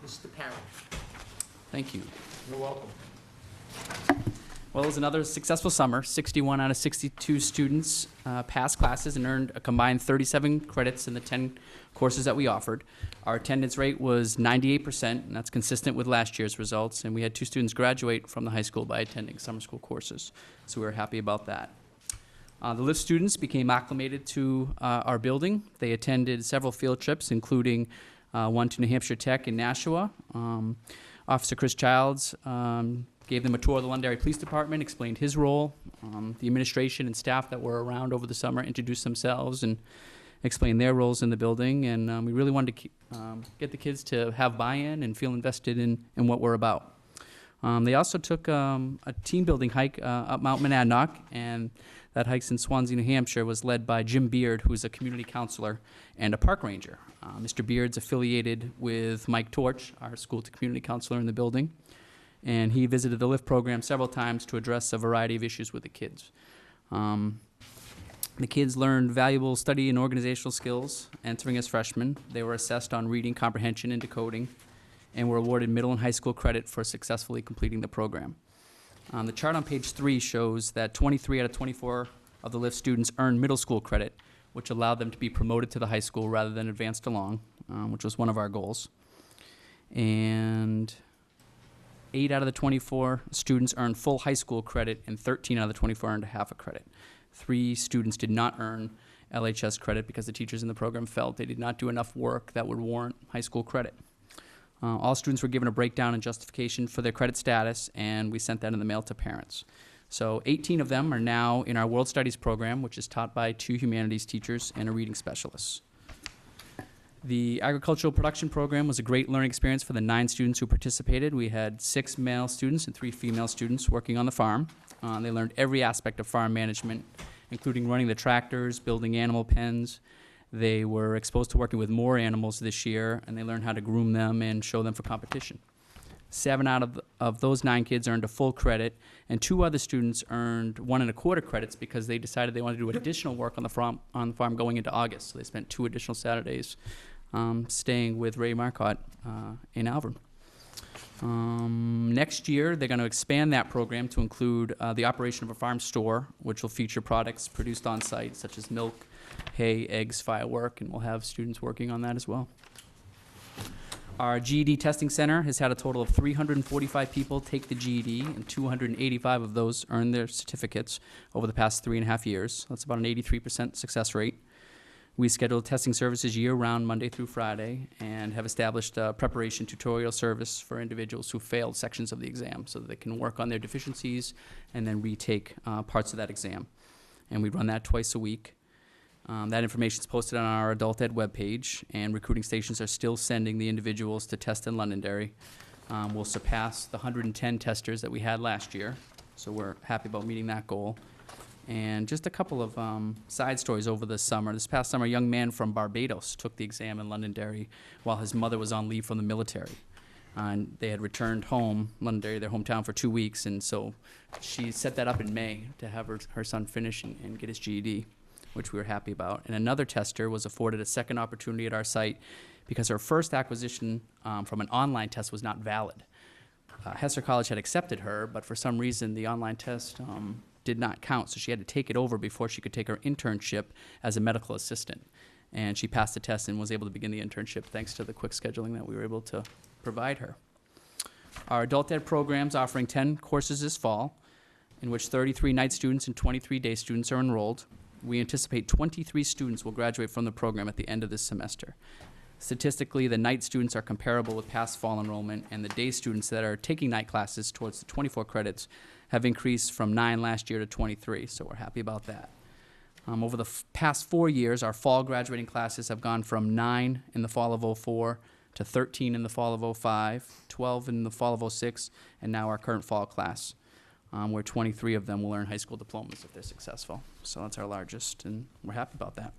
Speaker 3: Mr. Parent.
Speaker 17: Thank you.
Speaker 3: You're welcome.
Speaker 17: Well, it was another successful summer. 61 out of 62 students passed classes and earned a combined 37 credits in the 10 courses that we offered. Our attendance rate was 98%, and that's consistent with last year's results. And we had 2 students graduate from the high school by attending summer school courses, so we were happy about that. The LIFT students became acclimated to our building. They attended several field trips, including one to New Hampshire Tech in Nashua. Officer Chris Childs gave them a tour of the Londonderry Police Department, explained his role. The administration and staff that were around over the summer introduced themselves and explained their roles in the building. And we really wanted to get the kids to have buy-in and feel invested in what we're about. They also took a team-building hike up Mount Monadnock, and that hike in Swansea, New Hampshire, was led by Jim Beard, who's a community counselor and a park ranger. Mr. Beard's affiliated with Mike Torch, our school-to-community counselor in the building, and he visited the LIFT program several times to address a variety of issues with the kids. The kids learned valuable study and organizational skills entering as freshmen. They were assessed on reading, comprehension, and decoding, and were awarded middle and high school credit for successfully completing the program. The chart on page 3 shows that 23 out of 24 of the LIFT students earned middle school credit, which allowed them to be promoted to the high school rather than advanced along, which was one of our goals. And 8 out of the 24 students earned full high school credit, and 13 out of the 24 earned a half a credit. 3 students did not earn LHS credit because the teachers in the program felt they did not do enough work that would warrant high school credit. All students were given a breakdown and justification for their credit status, and we sent that in the mail to parents. So 18 of them are now in our World Studies program, which is taught by 2 humanities teachers and a reading specialist. The agricultural production program was a great learning experience for the 9 students who participated. We had 6 male students and 3 female students working on the farm. They learned every aspect of farm management, including running the tractors, building animal pens. They were exposed to working with more animals this year, and they learned how to groom them and show them for competition. 7 out of those 9 kids earned a full credit, and 2 other students earned 1 1/4 credits because they decided they wanted to do additional work on the farm going into August. So they spent 2 additional Saturdays staying with Ray Marcotte in Alvern. Next year, they're going to expand that program to include the operation of a farm store, which will feature products produced on site, such as milk, hay, eggs, firework, and we'll have students working on that as well. Our GED testing center has had a total of 345 people take the GED, and 285 of those earned their certificates over the past 3.5 years. That's about an 83% success rate. We schedule testing services year-round, Monday through Friday, and have established a preparation tutorial service for individuals who failed sections of the exam so that they can work on their deficiencies and then retake parts of that exam. And we run that twice a week. That information is posted on our adult ed webpage, and recruiting stations are still sending the individuals to test in Londonderry. We'll surpass the 110 testers that we had last year, so we're happy about meeting that goal. And just a couple of side stories over the summer. This past summer, a young man from Barbados took the exam in Londonderry while his mother was on leave from the military. And they had returned home, Londonderry, their hometown, for 2 weeks, and so she set that up in May to have her son finish and get his GED, which we were happy about. And another tester was afforded a second opportunity at our site because her first acquisition from an online test was not valid. Hester College had accepted her, but for some reason the online test did not count, so she had to take it over before she could take her internship as a medical assistant. And she passed the test and was able to begin the internship thanks to the quick scheduling that we were able to provide her. Our adult ed program's offering 10 courses this fall, in which 33 night students and 23 day students are enrolled. We anticipate 23 students will graduate from the program at the end of this semester. Statistically, the night students are comparable with past fall enrollment, and the day students that are taking night classes towards the 24 credits have increased from 9 last year to 23, so we're happy about that. Over the past 4 years, our fall graduating classes have gone from 9 in the fall of '04 to 13 in the fall of '05, 12 in the fall of '06, and now our current fall class, where 23 of them will earn high school diplomas if they're successful. So that's our largest, and we're happy about that.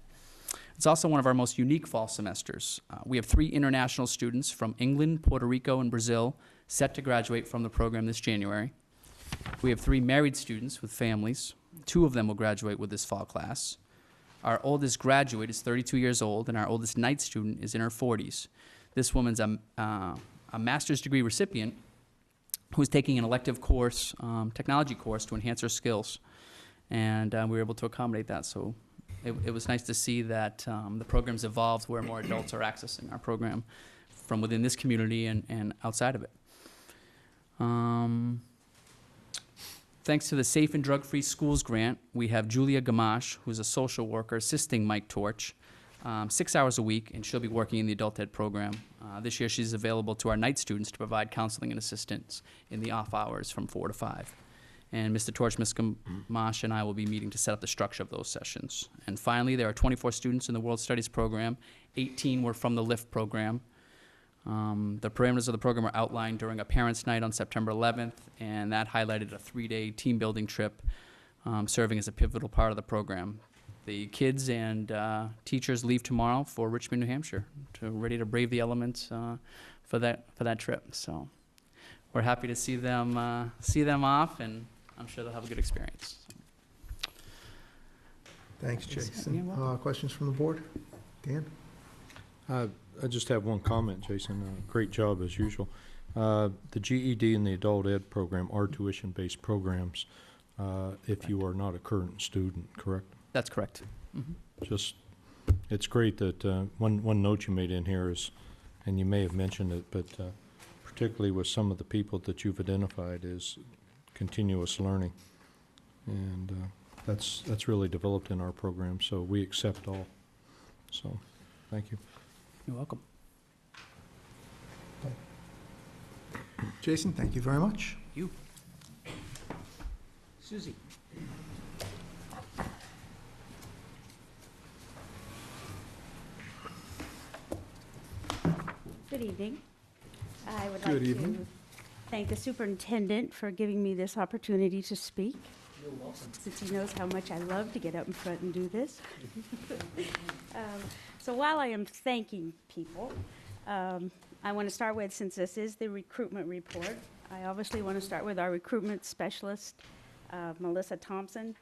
Speaker 17: It's also one of our most unique fall semesters. We have 3 international students from England, Puerto Rico, and Brazil set to graduate from the program this January. We have 3 married students with families. 2 of them will graduate with this fall class. Our oldest graduate is 32 years old, and our oldest night student is in her 40s. This woman's a master's degree recipient who's taking an elective course, technology course, to enhance her skills. And we were able to accommodate that, so it was nice to see that the program's evolved where more adults are accessing our program from within this community and outside of it. Thanks to the Safe and Drug-Free Schools grant, we have Julia Gamache, who's a social worker, assisting Mike Torch 6 hours a week, and she'll be working in the adult ed program. This year she's available to our night students to provide counseling and assistance in the off hours from 4 to 5. And Mr. Torch, Ms. Gamache, and I will be meeting to set up the structure of those sessions. And finally, there are 24 students in the World Studies program. 18 were from the LIFT program. The parameters of the program are outlined during a parents' night on September 11th, and that highlighted a 3-day team building trip serving as a pivotal part of the program. The kids and teachers leave tomorrow for Richmond, New Hampshire, ready to brave the elements for that trip. So we're happy to see them off, and I'm sure they'll have a good experience.
Speaker 2: Thanks, Jason.
Speaker 17: You're welcome.
Speaker 2: Questions from the board? Dan?
Speaker 11: I just have one comment, Jason. Great job as usual. The GED and the adult ed program are tuition-based programs if you are not a current student, correct?
Speaker 17: That's correct. Mm-hmm.
Speaker 11: Just, it's great that one note you made in here is, and you may have mentioned it, but particularly with some of the people that you've identified, is continuous learning. And that's really developed in our program, so we accept all. So, thank you.
Speaker 17: You're welcome.
Speaker 2: Jason, thank you very much.
Speaker 17: You. Susie.
Speaker 18: Good evening. I would
Speaker 2: Good
Speaker 18: like
Speaker 2: evening.
Speaker 18: to thank the superintendent for giving me this opportunity to speak.
Speaker 17: You're welcome.
Speaker 18: Since he knows how much I love to get up in front and do this. So while I am thanking people, I want to start with, since this is the recruitment report, I obviously want to start with our recruitment specialist, Melissa Thompson.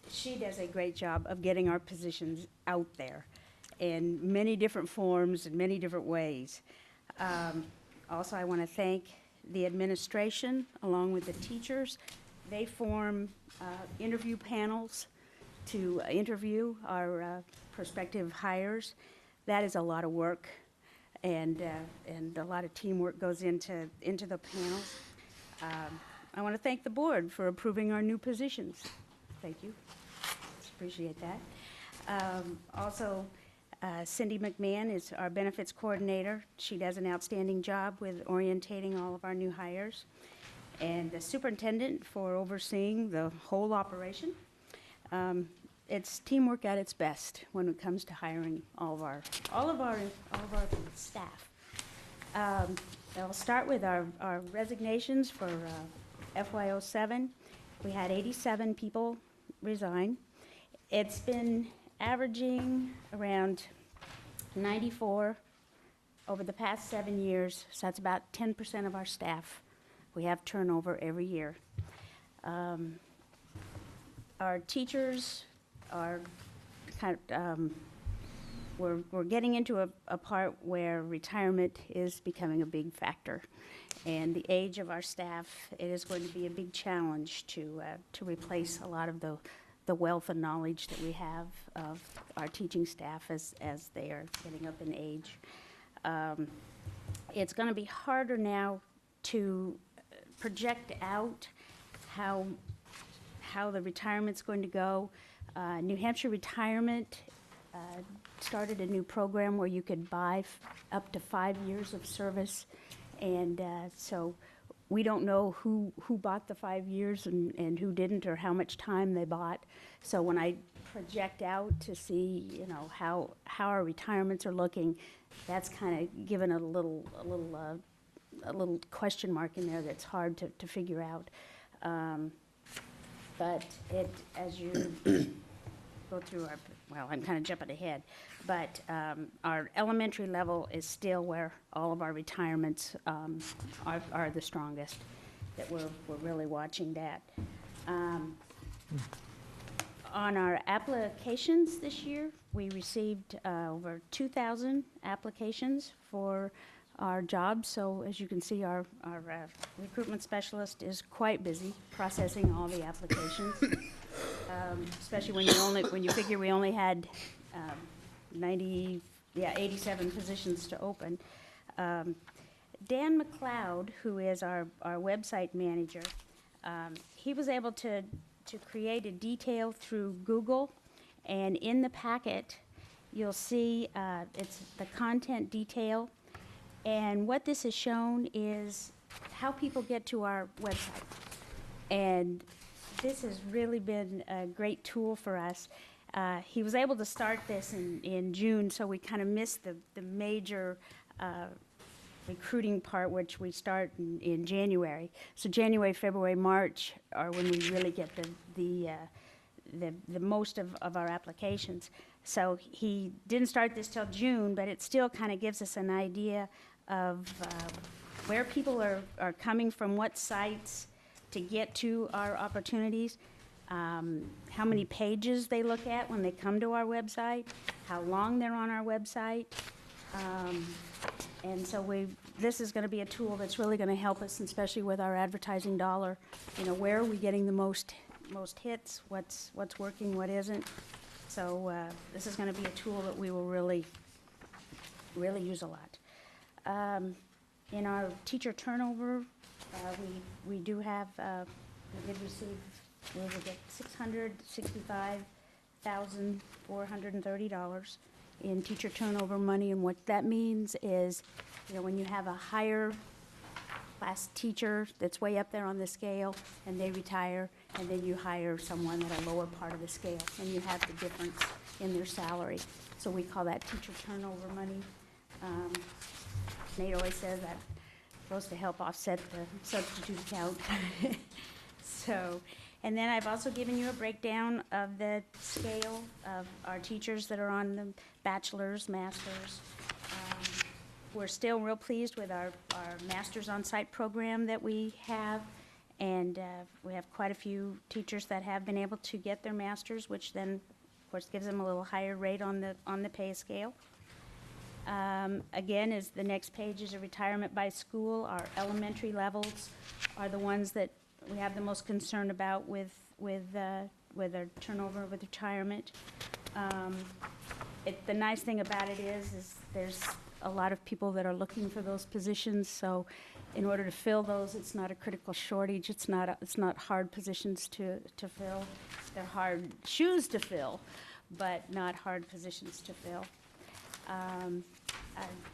Speaker 18: She does a great job of getting our positions out there in many different forms and many different ways. Also, I want to thank the administration along with the teachers. They form interview panels to interview our prospective hires. That is a lot of work, and a lot of teamwork goes into the panels. I want to thank the board for approving our new positions. Thank you. Appreciate that. Also, Cindy McMahon is our benefits coordinator. She does an outstanding job with orientating all of our new hires. And the superintendent for overseeing the whole operation. It's teamwork at its best when it comes to hiring all of our staff. I'll start with our resignations for FY07. We had 87 people resign. It's been averaging around 94 over the past 7 years, so that's about 10% of our staff. We have turnover every year. Our teachers are we're getting into a part where retirement is becoming a big factor. And the age of our staff, it is going to be a big challenge to replace a lot of the wealth and knowledge that we have of our teaching staff as they are getting up in age. It's going to be harder now to project out how the retirement's going to go. New Hampshire Retirement started a new program where you could buy up to 5 years of service, and so we don't know who bought the 5 years and who didn't, or how much time they bought. So when I project out to see, how our retirements are looking, that's kind of given a little question mark in there that's hard to figure out. But as you go through I'm kind of jumping ahead, but our elementary level is still where all of our retirements are the strongest, that we're really watching that. On our applications this year, we received over 2,000 applications for our jobs. So as you can see, our recruitment specialist is quite busy processing all the applications, especially when you figure we only had 87 positions to open. Dan McLeod, who is our website manager, he was able to create a detail through Google, and in the packet you'll see it's the content detail, and what this has shown is how people get to our website. And this has really been a great tool for us. He was able to start this in June, so we kind of missed the major recruiting part, which we start in January. So January, February, March are when we really get the most of our applications. So he didn't start this till June, but it still kind of gives us an idea of where people are coming from, what sites to get to our opportunities, how many pages they look at when they come to our website, how long they're on our website. And so this is going to be a tool that's really going to help us, especially with our advertising dollar. Where are we getting the most hits? What's working? What isn't? So this is going to be a tool that we will really use a lot. In our teacher turnover, we do have we did receive we will get $665,430 in teacher turnover money, and what that means is, when you have a higher class teacher that's way up there on the scale and they retire, and then you hire someone at a lower part of the scale, and you have the difference in their salary. So we call that teacher turnover money. Nate always says that's supposed to help offset the substitute account. So, and then I've also given you a breakdown of the scale of our teachers that are on the bachelor's, master's, We're still real pleased with our Masters on-site program that we have, and we have quite a few teachers that have been able to get their masters, which then, of course, gives them a little higher rate on the pay scale. Again, as the next page is a retirement by school. Our elementary levels are the ones that we have the most concern about with our turnover with retirement. The nice thing about it is there's a lot of people that are looking for those positions, so in order to fill those, it's not a critical shortage. It's not hard positions to fill. They're hard shoes to fill, but not hard positions to fill.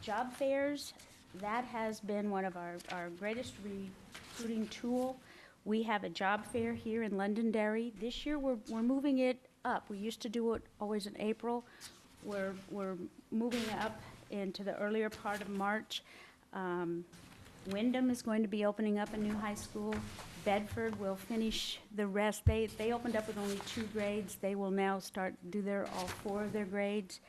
Speaker 18: Job fairs, that has been one of our greatest recruiting tool. We have a job fair here in Londonderry. This year, we're moving it up. We used to do it always in April. We're moving up into the earlier part of March. Wyndham is going to be opening up a new high school. Bedford will finish the rest. They opened up with only 2 grades. They will now do all 4 of their grades.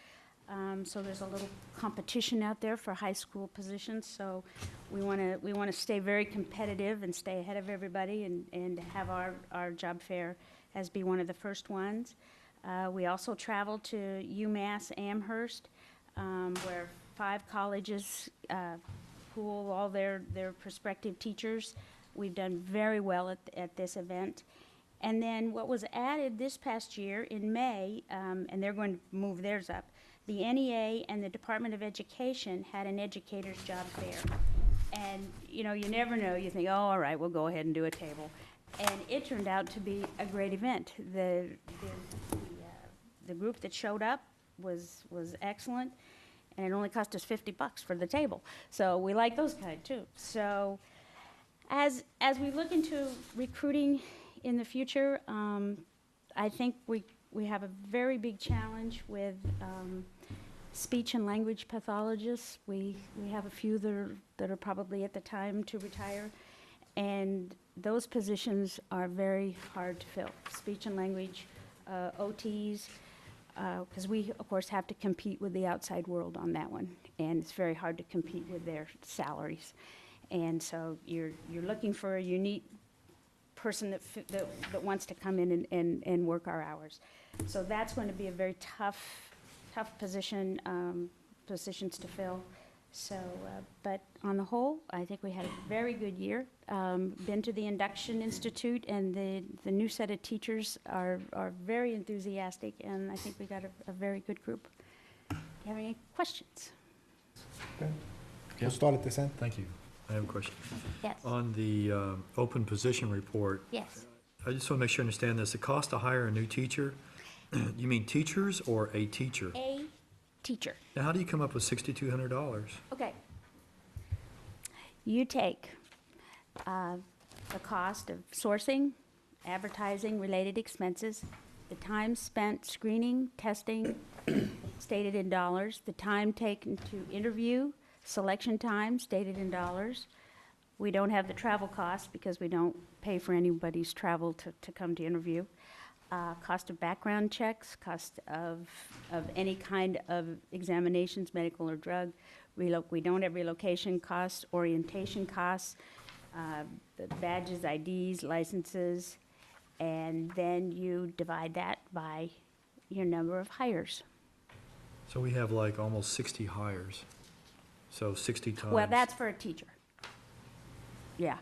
Speaker 18: So there's a little competition out there for high school positions. So we want to stay very competitive and stay ahead of everybody and have our job fair as be one of the first ones. We also travel to UMass Amherst, where 5 colleges pool all their prospective teachers. We've done very well at this event. And then what was added this past year in May, and they're going to move theirs up, the NEA and the Department of Education had an educator's job fair. And, you never know. You think, oh, all right, we'll go ahead and do a table. And it turned out to be a great event. The group that showed up was excellent, and it only cost us $50 for the table. So we like those kind too. So as we look into recruiting in the future, I think we have a very big challenge with speech and language pathologists. We have a few that are probably at the time to retire, and those positions are very hard to fill. Speech and language, OTs, because we, of course, have to compete with the outside world on that one, and it's very hard to compete with their salaries. And so you're looking for a unique person that wants to come in and work our hours. So that's going to be a very tough positions to fill. So, but on the whole, I think we had a very good year. Been to the Induction Institute, and the new set of teachers are very enthusiastic, and I think we got a very good group. Do you have any questions?
Speaker 2: Okay. We'll start at this end.
Speaker 10: Thank you. I have a question.
Speaker 18: Yes.
Speaker 10: On the open position report.
Speaker 18: Yes.
Speaker 10: I just want to make sure I understand this. The cost to hire a new teacher, you mean teachers or a teacher?
Speaker 18: A teacher.
Speaker 10: Now, how do you come up with $6,200?
Speaker 18: Okay. You take the cost of sourcing, advertising, related expenses, the time spent screening, testing, stated in dollars, the time taken to interview, selection time, stated in dollars. We don't have the travel costs because we don't pay for anybody's travel to come to interview. Cost of background checks, cost of any kind of examinations, medical or drug. We don't have relocation costs, orientation costs, the badges, IDs, licenses, and then you divide that by your number of hires.
Speaker 10: So we have like almost 60 hires. So 60 times.
Speaker 18: Well, that's for a teacher. Yeah.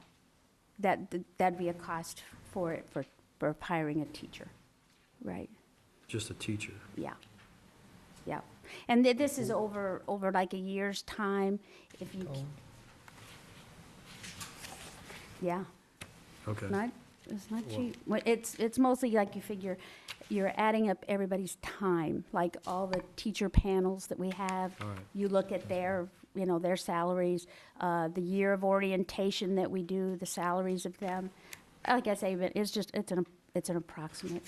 Speaker 18: That'd be a cost for it, for hiring a teacher, right?
Speaker 10: Just a teacher.
Speaker 18: Yeah. Yeah. And this is over like a year's time, if you. Yeah.
Speaker 10: Okay.
Speaker 18: It's not cheap. Well, it's mostly like you figure, you're adding up everybody's time, like all the teacher panels that we have.
Speaker 10: All right.
Speaker 18: You look at their salaries, the year of orientation that we do, the salaries of them. Like I say, it's an approximate.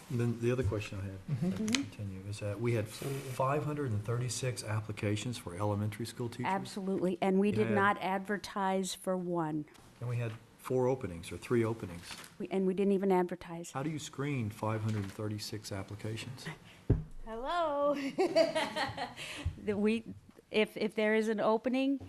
Speaker 10: Then the other question I had, continue, is that we had 536 applications for elementary school teachers.
Speaker 18: Absolutely, and we did not advertise for one.
Speaker 10: And we had 4 openings or 3 openings.
Speaker 18: And we didn't even advertise.
Speaker 10: How do you screen 536 applications?
Speaker 18: Hello. if there is an opening,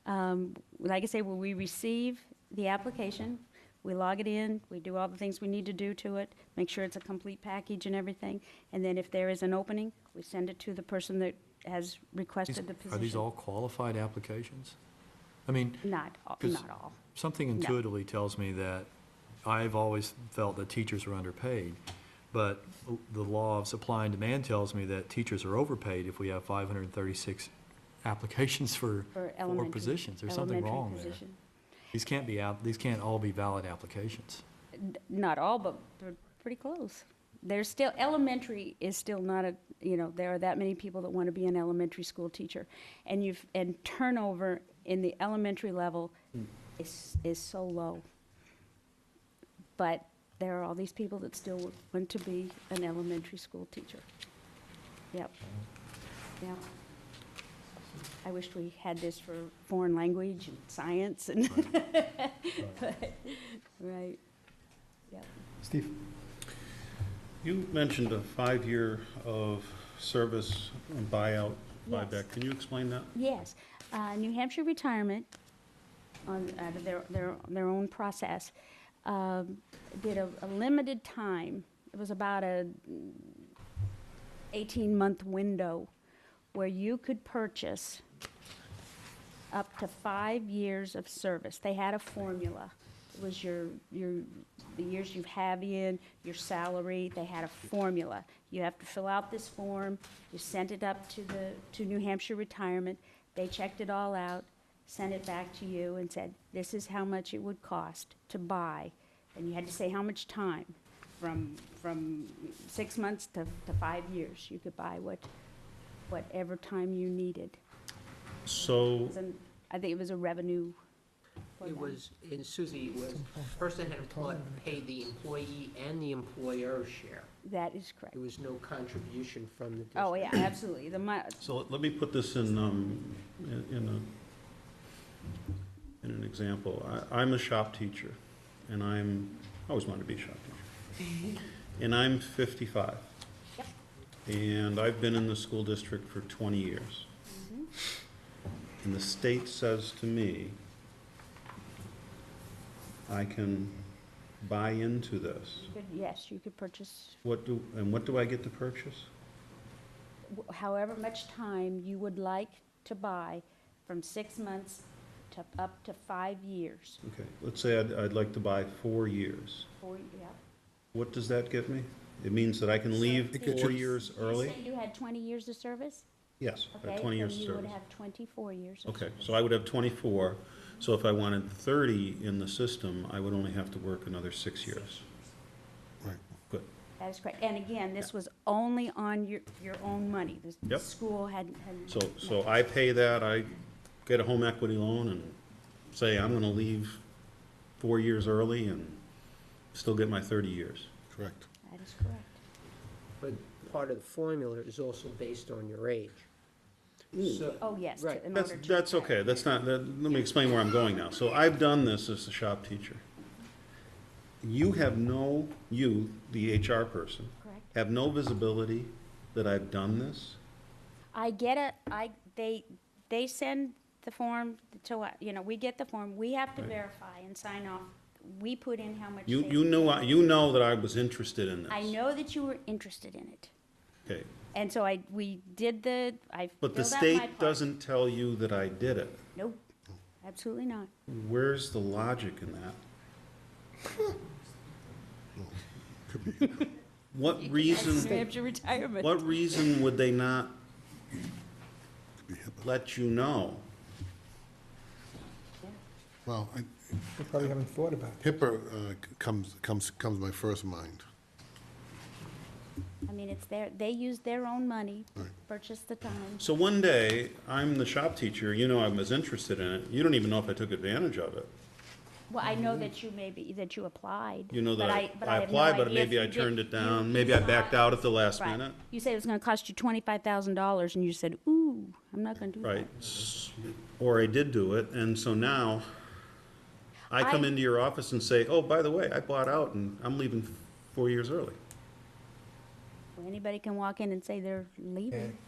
Speaker 18: like I say, when we receive the application, we log it in, we do all the things we need to do to it, make sure it's a complete package and everything, and then if there is an opening, we send it to the person that has requested the position.
Speaker 10: Are these all qualified applications? I mean,
Speaker 18: Not all.
Speaker 10: something
Speaker 18: No.
Speaker 10: intuitively tells me that I've always felt that teachers are underpaid, but the law of supply and demand tells me that teachers are overpaid if we have 536 applications for four
Speaker 18: elementary-
Speaker 10: positions. There's something
Speaker 18: elementary
Speaker 10: wrong there.
Speaker 18: position.
Speaker 10: These can't all be valid applications.
Speaker 18: Not all, but they're pretty close. There's still, elementary is still not there are that many people that want to be an elementary school teacher. And turnover in the elementary level is so low. But there are all these people that still want to be an elementary school teacher. Yep. Yep. I wish we had this for foreign language and science and, right. Yep.
Speaker 2: Steve?
Speaker 12: You mentioned a 5-year of service buyout, buyback.
Speaker 18: Yes.
Speaker 12: Can you explain that?
Speaker 18: Yes, New Hampshire Retirement, out of their own process, did a limited time. It was about a 18-month window where you could purchase up to 5 years of service. They had a formula. It was the years you have in, your salary. They had a formula. You have to fill out this form. You sent it up to New Hampshire Retirement. They checked it all out, sent it back to you, and said, this is how much it would cost to buy. And you had to say how much time, from 6 months to 5 years. You could buy whatever time you needed.
Speaker 12: So,
Speaker 18: I think it was a revenue. for
Speaker 3: It
Speaker 18: them.
Speaker 3: was, and Susie, it was, person had paid the employee and the employer's share.
Speaker 18: That is correct.
Speaker 3: There was no contribution from the district.
Speaker 18: Oh, yeah, absolutely.
Speaker 12: so let me put this in an example. I'm a shop teacher, and I always wanted to be a shop teacher. And I'm 55.
Speaker 18: Yep.
Speaker 12: And I've been in the school district for 20 years. And the state says to me, I can buy into this.
Speaker 18: Yes, you could purchase
Speaker 12: What do I get to purchase?
Speaker 18: however much time you would like to buy, from 6 months to up to 5 years.
Speaker 12: Okay, let's say I'd like to buy 4 years.
Speaker 18: Yeah.
Speaker 12: What does that get me? It means that I can leave
Speaker 18: So
Speaker 12: 4 years early?
Speaker 18: You say you had 20 years of service?
Speaker 12: Yes, I
Speaker 18: Okay,
Speaker 12: have 20 years of
Speaker 18: then you would
Speaker 12: service.
Speaker 18: have 24 years of
Speaker 12: Okay,
Speaker 18: service.
Speaker 12: so I would have 24. So if I wanted 30 in the system, I would only have to work another 6 years.
Speaker 11: Right.
Speaker 12: Good.
Speaker 18: That is correct. And again, this was only on your own money. The
Speaker 12: Yep.
Speaker 18: school hadn't.
Speaker 12: So I pay that, I get a home equity loan and say I'm gonna leave 4 years early and still get my 30 years.
Speaker 11: Correct.
Speaker 18: That is correct.
Speaker 3: But part of the formula is also based on your age. So-
Speaker 18: Oh, yes.
Speaker 3: Right.
Speaker 18: in order to
Speaker 12: That's okay, that's not, let me explain where I'm going now. So I've done this as a shop teacher. You have you, the HR person,
Speaker 18: Correct.
Speaker 12: have no visibility that I've done this?
Speaker 18: I get they send the form to, we get the form, we have to verify and sign off. We put in how much.
Speaker 12: You
Speaker 18: savings.
Speaker 12: you know that I was interested in this.
Speaker 18: I know that you were interested in it.
Speaker 12: Okay,
Speaker 18: And so I filled out my
Speaker 12: but the
Speaker 18: part.
Speaker 12: state doesn't tell you that I did it.
Speaker 18: Nope, absolutely not.
Speaker 12: Where's the logic in that? What
Speaker 18: New
Speaker 12: reason,
Speaker 18: Hampshire Retirement.
Speaker 12: what reason would they not let you know?
Speaker 11: Well,
Speaker 2: They probably haven't thought about it.
Speaker 11: HIPAA comes to my first mind.
Speaker 18: I mean, it's they use their own money,
Speaker 11: Right.
Speaker 18: purchase the time.
Speaker 12: So one day, I'm the shop teacher, you know I was interested in it, you don't even know if I took advantage of it.
Speaker 18: Well, I know that you applied.
Speaker 12: You know that
Speaker 18: but
Speaker 12: I
Speaker 18: have no
Speaker 12: applied, but
Speaker 18: idea if
Speaker 12: maybe I
Speaker 18: you did.
Speaker 12: turned it down,
Speaker 18: You
Speaker 12: maybe I
Speaker 18: saw
Speaker 12: backed
Speaker 18: it.
Speaker 12: out at the last
Speaker 18: Right.
Speaker 12: minute.
Speaker 18: You said it was gonna cost you $25,000, and you said, ooh, I'm not gonna do that.
Speaker 12: Right, or I did do it, and so now, I come into your office and say, oh, by the way, I bought out and I'm leaving 4 years early.
Speaker 18: Anybody can walk in and say they're
Speaker 2: Yeah,
Speaker 18: leaving.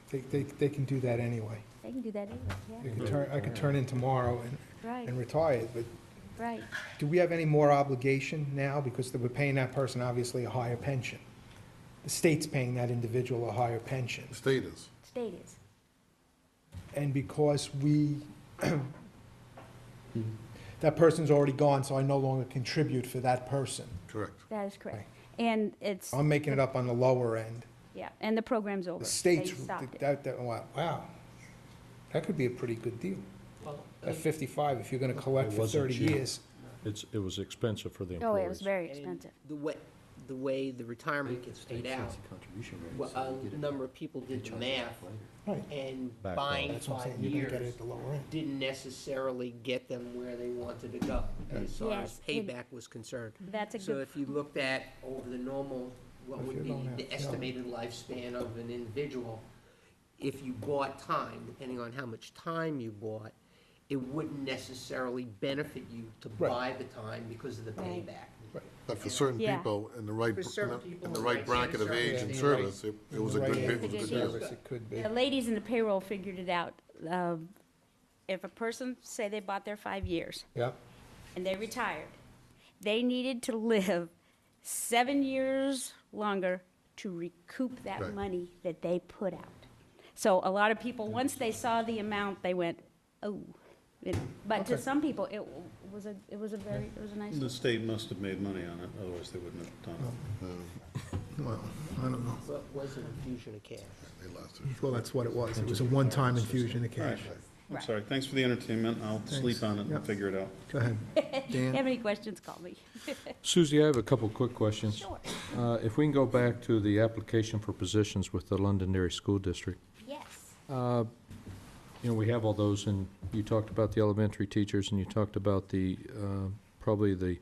Speaker 2: they can do that anyway.
Speaker 18: They can do that anyway,
Speaker 2: I could turn in tomorrow
Speaker 18: yeah. Right,
Speaker 2: and retire, but
Speaker 18: right.
Speaker 2: do we have any more obligation now? Because we're paying that person obviously a higher pension. The state's paying that individual a higher pension.
Speaker 19: The state is.
Speaker 18: State is.
Speaker 2: And because that person's already gone, so I no longer contribute for that person.
Speaker 19: Correct.
Speaker 18: That is correct. And it's.
Speaker 2: I'm making it up on the lower end.
Speaker 18: Yeah, and the program's over.
Speaker 2: The state's,
Speaker 18: They stopped it.
Speaker 2: wow, that could be a pretty good deal. At 55, if you're gonna collect
Speaker 11: It
Speaker 2: for
Speaker 11: wasn't
Speaker 2: 30
Speaker 11: cheap.
Speaker 2: years.
Speaker 11: It was expensive for the
Speaker 18: Oh,
Speaker 11: employees.
Speaker 18: it was very
Speaker 3: And
Speaker 18: expensive.
Speaker 3: the way the retirement gets paid out, a number of people did the math,
Speaker 2: Right.
Speaker 3: and
Speaker 11: Back
Speaker 3: buying
Speaker 2: That's what I'm
Speaker 3: 5
Speaker 2: saying, you're gonna get it
Speaker 3: years
Speaker 2: at the lower end.
Speaker 3: didn't necessarily get them where they wanted to go, as far as
Speaker 18: Yes, it-
Speaker 3: payback was concerned.
Speaker 18: That's a
Speaker 3: So
Speaker 18: good,
Speaker 3: if you looked at over the normal, what
Speaker 2: If
Speaker 3: would
Speaker 2: you're
Speaker 3: be
Speaker 2: going out,
Speaker 3: the
Speaker 2: yeah.
Speaker 3: estimated lifespan of an individual, if you bought time, depending on how much time you bought, it wouldn't necessarily benefit you to
Speaker 2: Right.
Speaker 3: buy the time because of the
Speaker 18: Right.
Speaker 3: payback.
Speaker 19: But for certain
Speaker 18: Yeah.
Speaker 19: people in the right,
Speaker 3: For certain people
Speaker 19: in the
Speaker 3: in
Speaker 19: right
Speaker 3: the
Speaker 19: bracket of
Speaker 3: right
Speaker 19: age and
Speaker 3: circumstance.
Speaker 19: service, it was a good
Speaker 2: Right,
Speaker 19: bit,
Speaker 18: It's a
Speaker 19: it was a
Speaker 18: good
Speaker 19: good
Speaker 18: deal.
Speaker 19: deal.
Speaker 2: It could be.
Speaker 18: the ladies in the payroll figured it out. If a person, say they bought their 5 years,
Speaker 2: Yep,
Speaker 18: and they retired, they needed to live 7 years longer to recoup that
Speaker 19: Right.
Speaker 18: money that they put out. So a lot of people, once they saw the amount, they went, oh. But to
Speaker 2: Okay.
Speaker 18: some people, it was a nice.
Speaker 12: The state must have made money on it, otherwise they wouldn't have done it.
Speaker 2: well, I don't know.
Speaker 3: What was an infusion of cash?
Speaker 19: They lost it.
Speaker 2: Well, that's what it was. It was a one-time infusion of cash.
Speaker 12: I'm
Speaker 18: Right.
Speaker 12: sorry, thanks for the entertainment, I'll sleep on it and
Speaker 2: Yep.
Speaker 12: figure it out.
Speaker 2: Go ahead.
Speaker 18: If you
Speaker 2: Dan?
Speaker 18: have any questions, call me.
Speaker 11: Susie, I have a couple quick questions.
Speaker 18: Sure.
Speaker 11: If we can go back to the application for positions with the Londonderry School District.
Speaker 18: Yes.
Speaker 11: You know, we have all those, and you talked about the elementary teachers, and you talked about the, probably the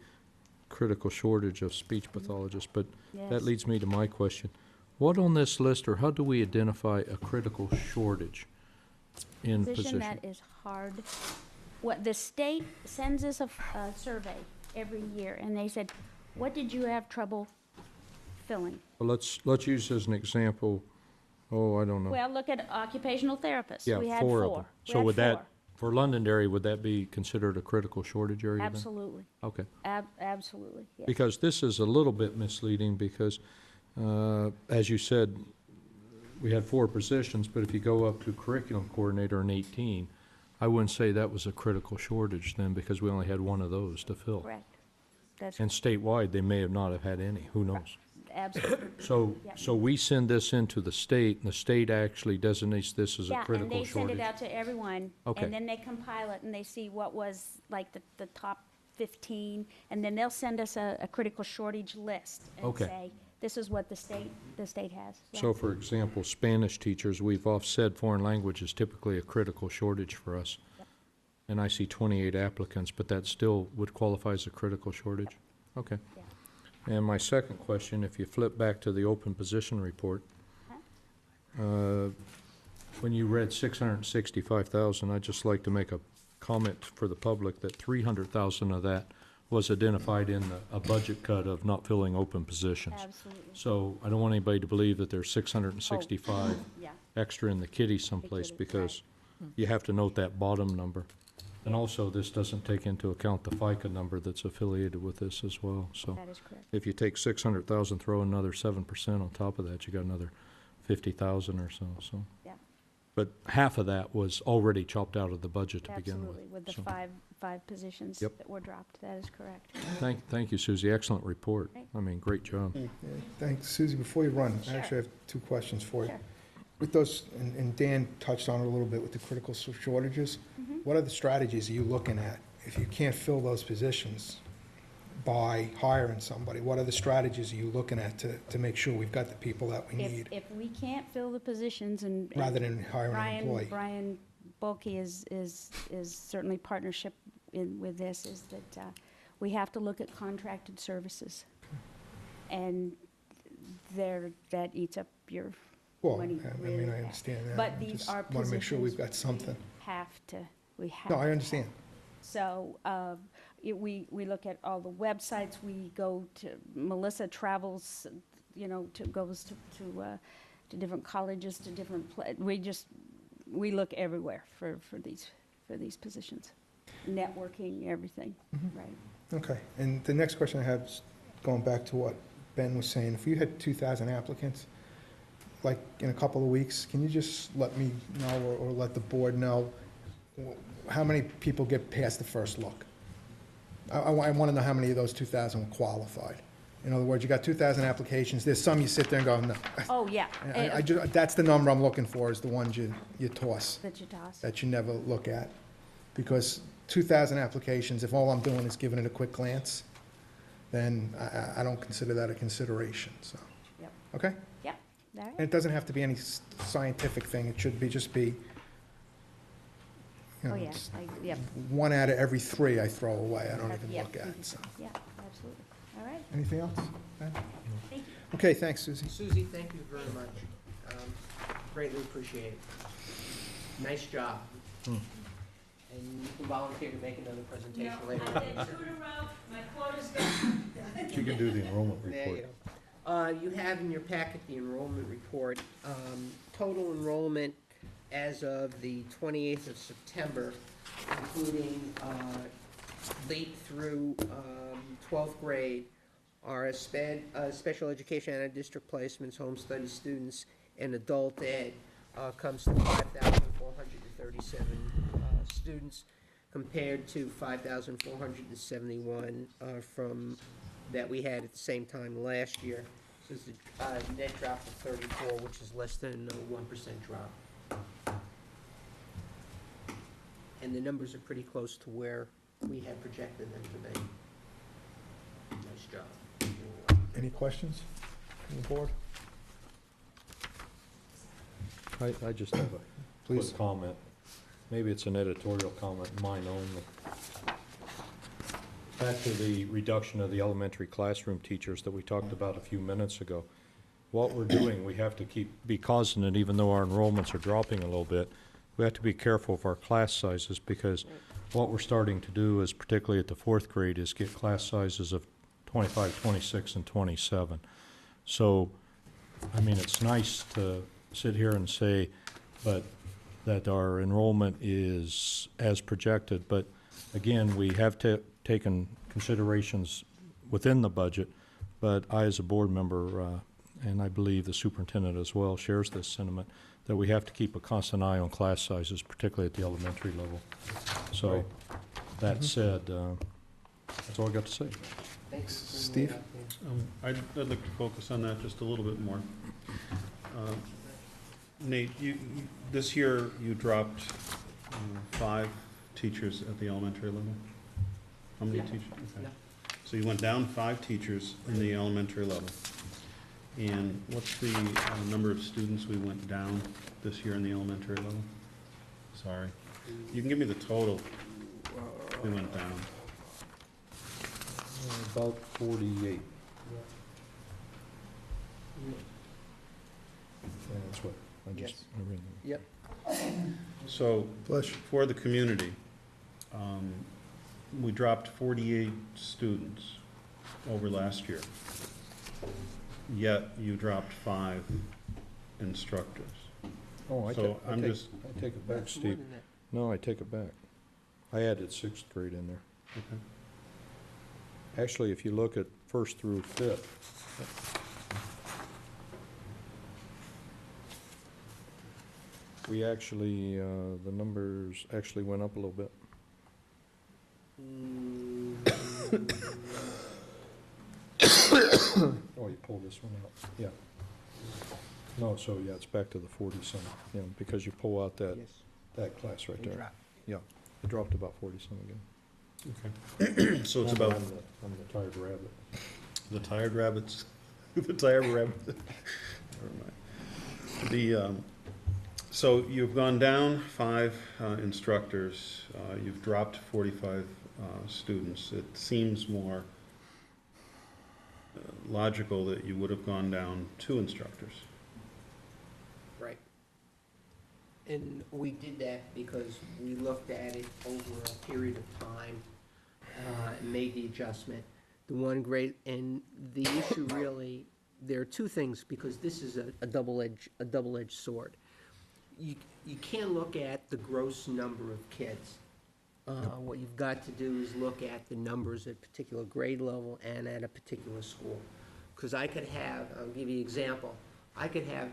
Speaker 11: critical shortage of speech pathologists, but that
Speaker 18: Yes.
Speaker 11: leads me to my question. What on this list, or how do we identify a critical shortage in position?
Speaker 18: That is hard. What, the state sends us a survey every year, and they said, what did you have trouble filling?
Speaker 11: Well, let's use as an example, I don't know.
Speaker 18: Well, look at occupational therapists.
Speaker 11: Yeah,
Speaker 18: We had
Speaker 11: 4
Speaker 18: four.
Speaker 11: of them.
Speaker 18: We
Speaker 11: So
Speaker 18: had
Speaker 11: would that,
Speaker 18: 4.
Speaker 11: for Londonderry, would that be considered a critical shortage area then?
Speaker 18: Absolutely.
Speaker 11: Okay.
Speaker 18: Absolutely, yes.
Speaker 11: Because this is a little bit misleading because, as you said, we had 4 positions, but if you go up to curriculum coordinator in 18, I wouldn't say that was a critical shortage then because we only had 1 of those to fill.
Speaker 18: Correct. That's
Speaker 11: And statewide, they may have not have had any, who knows?
Speaker 18: absolutely.
Speaker 11: So,
Speaker 18: Yep.
Speaker 11: so we send this into the state, and the state actually designates this as a
Speaker 18: Yeah, and
Speaker 11: critical
Speaker 18: they send
Speaker 11: shortage.
Speaker 18: it out to everyone.
Speaker 11: Okay.
Speaker 18: And then they compile it and they see what was like the top 15, and then they'll send us a critical shortage list and
Speaker 11: Okay.
Speaker 18: say, this is what the state has. Yeah.
Speaker 11: So for example, Spanish teachers, we've offset foreign language is typically a critical shortage for us.
Speaker 18: Yep.
Speaker 11: And I see 28 applicants, but that still would qualify as a critical shortage? Okay.
Speaker 18: Yeah.
Speaker 11: And my second question, if you flip back to the open position report, when you read 665,000, I'd just like to make a comment for the public that 300,000 of that was identified in a budget cut of not filling open positions.
Speaker 18: Absolutely.
Speaker 11: So I don't want anybody to believe that there's 665
Speaker 18: Yeah.
Speaker 11: extra in the kitty someplace,
Speaker 18: kitty,
Speaker 11: because you have to note that bottom number. And also, this doesn't take into account the FICA number that's affiliated with this as well, so.
Speaker 18: That is correct.
Speaker 11: If you take 600,000, throw another 7% on top of that, you got another 50,000 or so, so.
Speaker 18: Yeah.
Speaker 11: But half of that was already chopped out of the budget to begin with.
Speaker 18: Absolutely, with the
Speaker 11: so.
Speaker 18: five positions
Speaker 11: Yep.
Speaker 18: that were dropped. That is correct.
Speaker 11: Thank you, Susie, excellent report.
Speaker 18: Great.
Speaker 11: I mean, great job.
Speaker 2: Yeah, thanks. Susie, before you run, I
Speaker 18: Sure.
Speaker 2: actually have 2 questions for you.
Speaker 18: Sure.
Speaker 2: With those, and Dan touched on it a little bit with the critical shortages, what other strategies are you looking at? If you can't fill those positions by hiring somebody, what other strategies are you looking at to make sure we've got the people that we need,
Speaker 18: If we can't fill the positions and.
Speaker 2: rather than hiring an employee?
Speaker 18: Brian Bulkey is certainly partnership with this, is that we have to look at contracted services. And that eats up your
Speaker 2: Well,
Speaker 18: money
Speaker 2: I
Speaker 18: really
Speaker 2: mean, I
Speaker 18: fast.
Speaker 2: understand that.
Speaker 18: But these are
Speaker 2: Want to make sure we've got
Speaker 18: positions
Speaker 2: something.
Speaker 18: we have
Speaker 2: No, I
Speaker 18: to
Speaker 2: understand.
Speaker 18: have. So, we look at all the websites, we go to, Melissa travels, goes to different colleges, to different, we just we look everywhere for these positions. Networking, everything, right?
Speaker 20: Okay, and the next question I have is going back to what Ben was saying. If you had 2,000 applicants, like in a couple of weeks, can you just let me know or let the board know how many people get past the first look? I want to know how many of those 2,000 were qualified. In other words, you got 2,000 applications, there's some you sit there and go, no.
Speaker 18: Oh, yeah.
Speaker 20: That's the number I'm looking for, is the ones you toss,
Speaker 18: That you toss.
Speaker 20: that you never look at. Because 2,000 applications, if all I'm doing is giving it a quick glance, then I don't consider that a consideration, so.
Speaker 18: Yep.
Speaker 20: Okay?
Speaker 18: Yep, all right.
Speaker 20: And it doesn't have to be any scientific thing, it should be, just be, you know,
Speaker 18: Oh, yeah,
Speaker 20: it's
Speaker 18: yep.
Speaker 20: 1 out of every 3 I throw away, I don't
Speaker 18: Yep.
Speaker 20: even look at, so.
Speaker 18: Yeah, absolutely. All right.
Speaker 20: Anything else? Ben?
Speaker 18: Thank you.
Speaker 20: Okay, thanks, Susie.
Speaker 3: Susie, thank you very much. Greatly appreciate it. Nice job. And you can volunteer to make another presentation later.
Speaker 4: My quota's done.
Speaker 11: You can do the enrollment
Speaker 3: There
Speaker 11: report.
Speaker 3: you go. You have in your packet the enrollment report. Total enrollment as of the 28th of September, including late through 12th grade, are special education and district placements, home study students, and adult ed, comes to 5,437 students, compared to 5,471 from that we had at the same time last year. So it's a net drop of 34, which is less than a 1% drop. And the numbers are pretty close to where we had projected them to be. Nice job.
Speaker 20: Any questions from the board?
Speaker 11: I just have a
Speaker 20: Please.
Speaker 11: quick comment. Maybe it's an editorial comment, mine only. Back to the reduction of the elementary classroom teachers that we talked about a few minutes ago. What we're doing, we have to be cognizant, even though our enrollments are dropping a little bit, we have to be careful of our class sizes, because what we're starting to do is, particularly at the 4th grade, is get class sizes of 25, 26, and 27. So, I mean, it's nice to sit here and say that our enrollment is as projected, but again, we have taken considerations within the budget, but I, as a board member, and I believe the superintendent as well, shares this sentiment, that we have to keep a constant eye on class sizes, particularly at the elementary level. So, that said, that's all I got to say.
Speaker 3: Thanks.
Speaker 20: Steve?
Speaker 12: I'd like to focus on that just a little bit more. Nate, this year you dropped 5 teachers at the elementary level? How many teachers? Okay.
Speaker 3: Yeah.
Speaker 12: So you went down 5 teachers in the elementary level. And what's the number of students we went down this year in the elementary level? Sorry. You can give me the total we went down.
Speaker 11: About 48. Yeah, that's what I just.
Speaker 3: Yep.
Speaker 12: So,
Speaker 20: Bless you.
Speaker 12: for the community, we dropped 48 students over last year. Yet you dropped 5 instructors.
Speaker 11: Oh, I
Speaker 12: So I'm
Speaker 11: take
Speaker 12: just-
Speaker 11: it back,
Speaker 3: That's more
Speaker 11: Steve.
Speaker 3: than that.
Speaker 11: No, I take it back. I added 6th grade in there.
Speaker 12: Okay.
Speaker 11: Actually, if you look at 1st through 5th, we actually, the numbers actually went up a little bit. Oh, you pulled this one out, yeah. No, so, yeah, it's back to the 40-some, yeah, because you pull out that,
Speaker 3: Yes.
Speaker 11: that class right
Speaker 3: It
Speaker 11: there.
Speaker 3: dropped.
Speaker 11: Yeah, it dropped about 40-some again.
Speaker 12: Okay. So it's about
Speaker 11: I'm the tired rabbit.
Speaker 12: the tired rabbits, the tired rabbit. Never mind. So you've gone down 5 instructors, you've dropped 45 students. It seems more logical that you would have gone down 2 instructors.
Speaker 3: Right. And we did that because we looked at it over a period of time, and made the adjustment. The issue really, there are 2 things, because this is a double-edged sword. you can't look at the gross number of kids. What you've got to do is look at the numbers at a particular grade level and at a particular school. Because I could have, I'll give you an example, I could have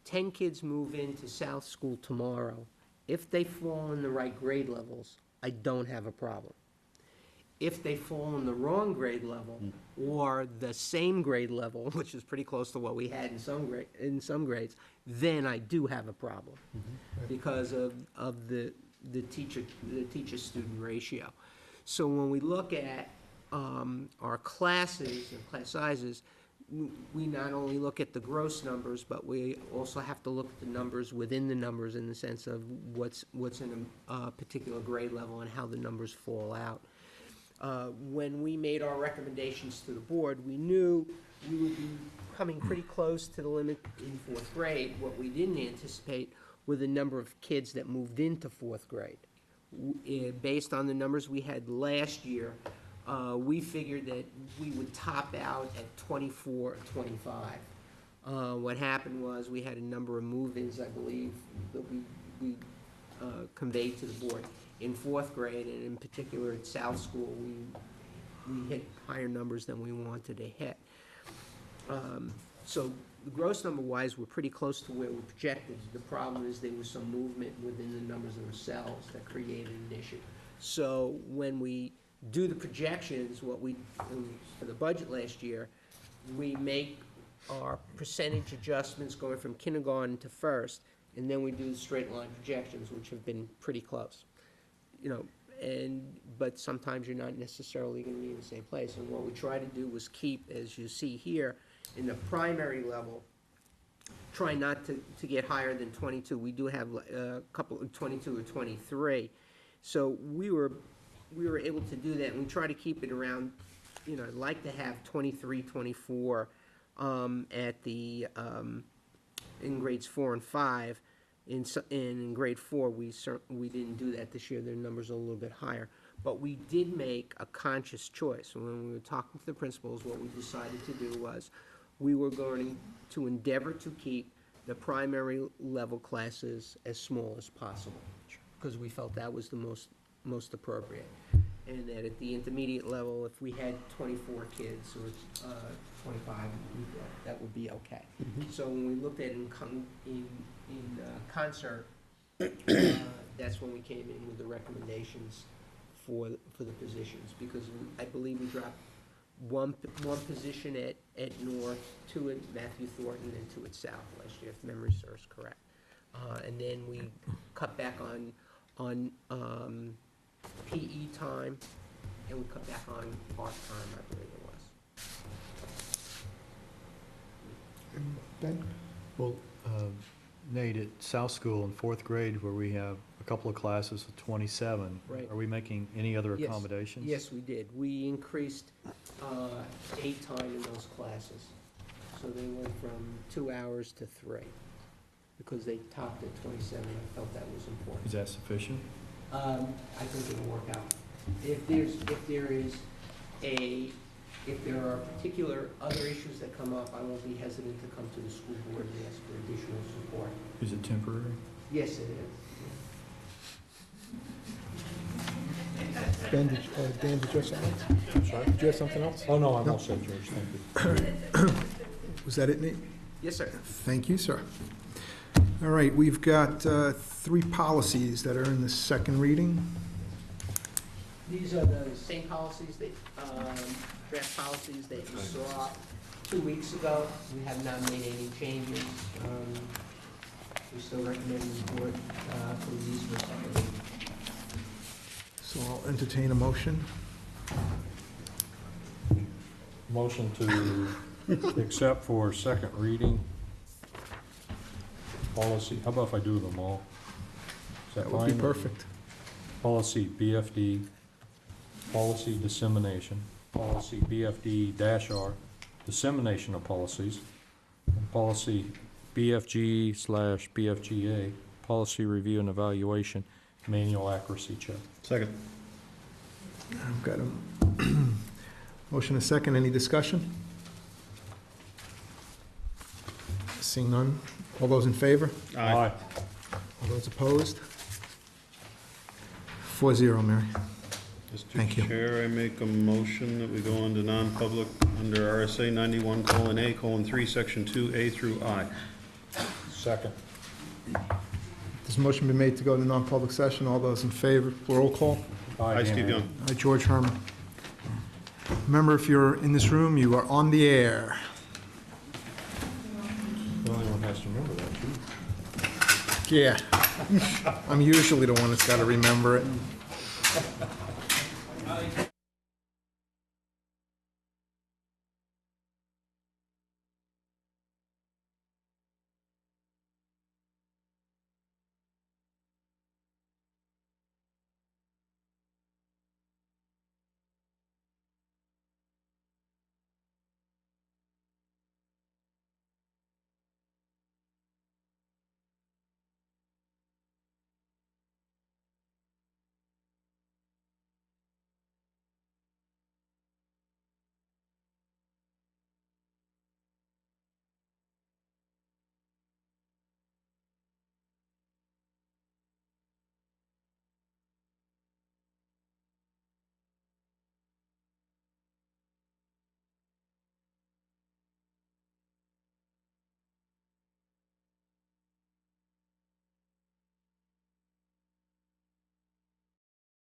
Speaker 3: 10 kids move into South School tomorrow. If they fall in the right grade levels, I don't have a problem. If they fall in the wrong grade level or the same grade level, which is pretty close to what we had in some grades, then I do have a problem because of the teacher-student ratio. So when we look at our classes and class sizes, we not only look at the gross numbers, but we also have to look at the numbers within the numbers in the sense of what's in a particular grade level and how the numbers fall out. When we made our recommendations to the board, we knew we would be coming pretty close to the limit in fourth grade. What we didn't anticipate were the number of kids that moved into fourth grade. Based on the numbers we had last year, we figured that we would top out at 24 or 25. What happened was we had a number of move-ins, I believe, that we conveyed to the board in fourth grade, and in particular at South School, we hit higher numbers than we wanted to hit. So the gross number-wise, we're pretty close to where we projected. The problem is there was some movement within the numbers themselves that created an issue. So when we do the projections, for the budget last year, we make our percentage adjustments going from kindergarten to first, and then we do the straight line projections, which have been pretty close. But sometimes you're not necessarily going to be in the same place. And what we try to do was keep, as you see here, in the primary level, try not to get higher than 22. We do have a couple of 22 or 23. So we were able to do that, and we try to keep it around, I'd like to have 23, 24 at the in grades 4 and 5. In grade 4, we didn't do that this year. Their numbers are a little bit higher. But we did make a conscious choice. When we were talking to the principals, what we decided to do was we were going to endeavor to keep the primary level classes as small as possible, because we felt that was the most appropriate. And that at the intermediate level, if we had 24 kids or 25, that would be okay. So when we looked at it in concert, that's when we came in with the recommendations for the positions, because I believe we dropped one position at North, 2 at Matthew Thornton, and 2 at South last year, if memory serves correct. And then we cut back on PE time, and we cut back on part-time, I believe it was.
Speaker 20: Ben?
Speaker 10: Well, Nate, at South School in fourth grade, where we have a couple of classes of 27,
Speaker 3: Right.
Speaker 10: are we making any other
Speaker 3: Yes.
Speaker 10: accommodations?
Speaker 3: Yes, we did. We increased aid time in those classes. So they went from 2 hours to 3, because they topped at 27. I felt that was important.
Speaker 10: Is that sufficient?
Speaker 3: I think it'll work out. If there are particular other issues that come up, I won't be hesitant to come to the school board and ask for additional support.
Speaker 10: Is it temporary?
Speaker 3: Yes, it is.
Speaker 20: Ben, Dan, did you have something else?
Speaker 11: Sorry?
Speaker 20: Did you have something else?
Speaker 11: Oh, no, I'm all set, George, thank you.
Speaker 20: Was that it, Nate?
Speaker 3: Yes, sir.
Speaker 20: Thank you, sir. All right, we've got 3 policies that are in the second reading.
Speaker 3: These are the same policies that, draft policies that you saw 2 weeks ago. We have not made any changes. We still recommend the board approve these for second reading.
Speaker 20: So I'll entertain a motion.
Speaker 11: Motion to accept for second reading policy, how about if I do them all? Is
Speaker 20: That would be
Speaker 11: fine?
Speaker 20: perfect.
Speaker 11: Policy BFD, policy dissemination, policy BFD-R, dissemination of policies, and policy BFG/BFGA, policy review and evaluation, manual accuracy check.
Speaker 12: Second.
Speaker 20: I've got a motion, a second. Any discussion? Seeing none. All those in favor?
Speaker 12: Aye.
Speaker 2: All those opposed? 4-0, Mary. Thank you.
Speaker 12: Mr. Chair, I make a motion that we go into non-public under RSA 91:A:3, Section 2A through I.
Speaker 11: Second.
Speaker 20: There's a motion been made to go to non-public session. All those in favor, roll call.
Speaker 12: Aye, Steve Young.
Speaker 2: Aye, George Herman. Remember, if you're in this room, you are on the air.
Speaker 11: The only one has to remember that, too.
Speaker 2: Yeah. I'm usually the one that's got to remember it.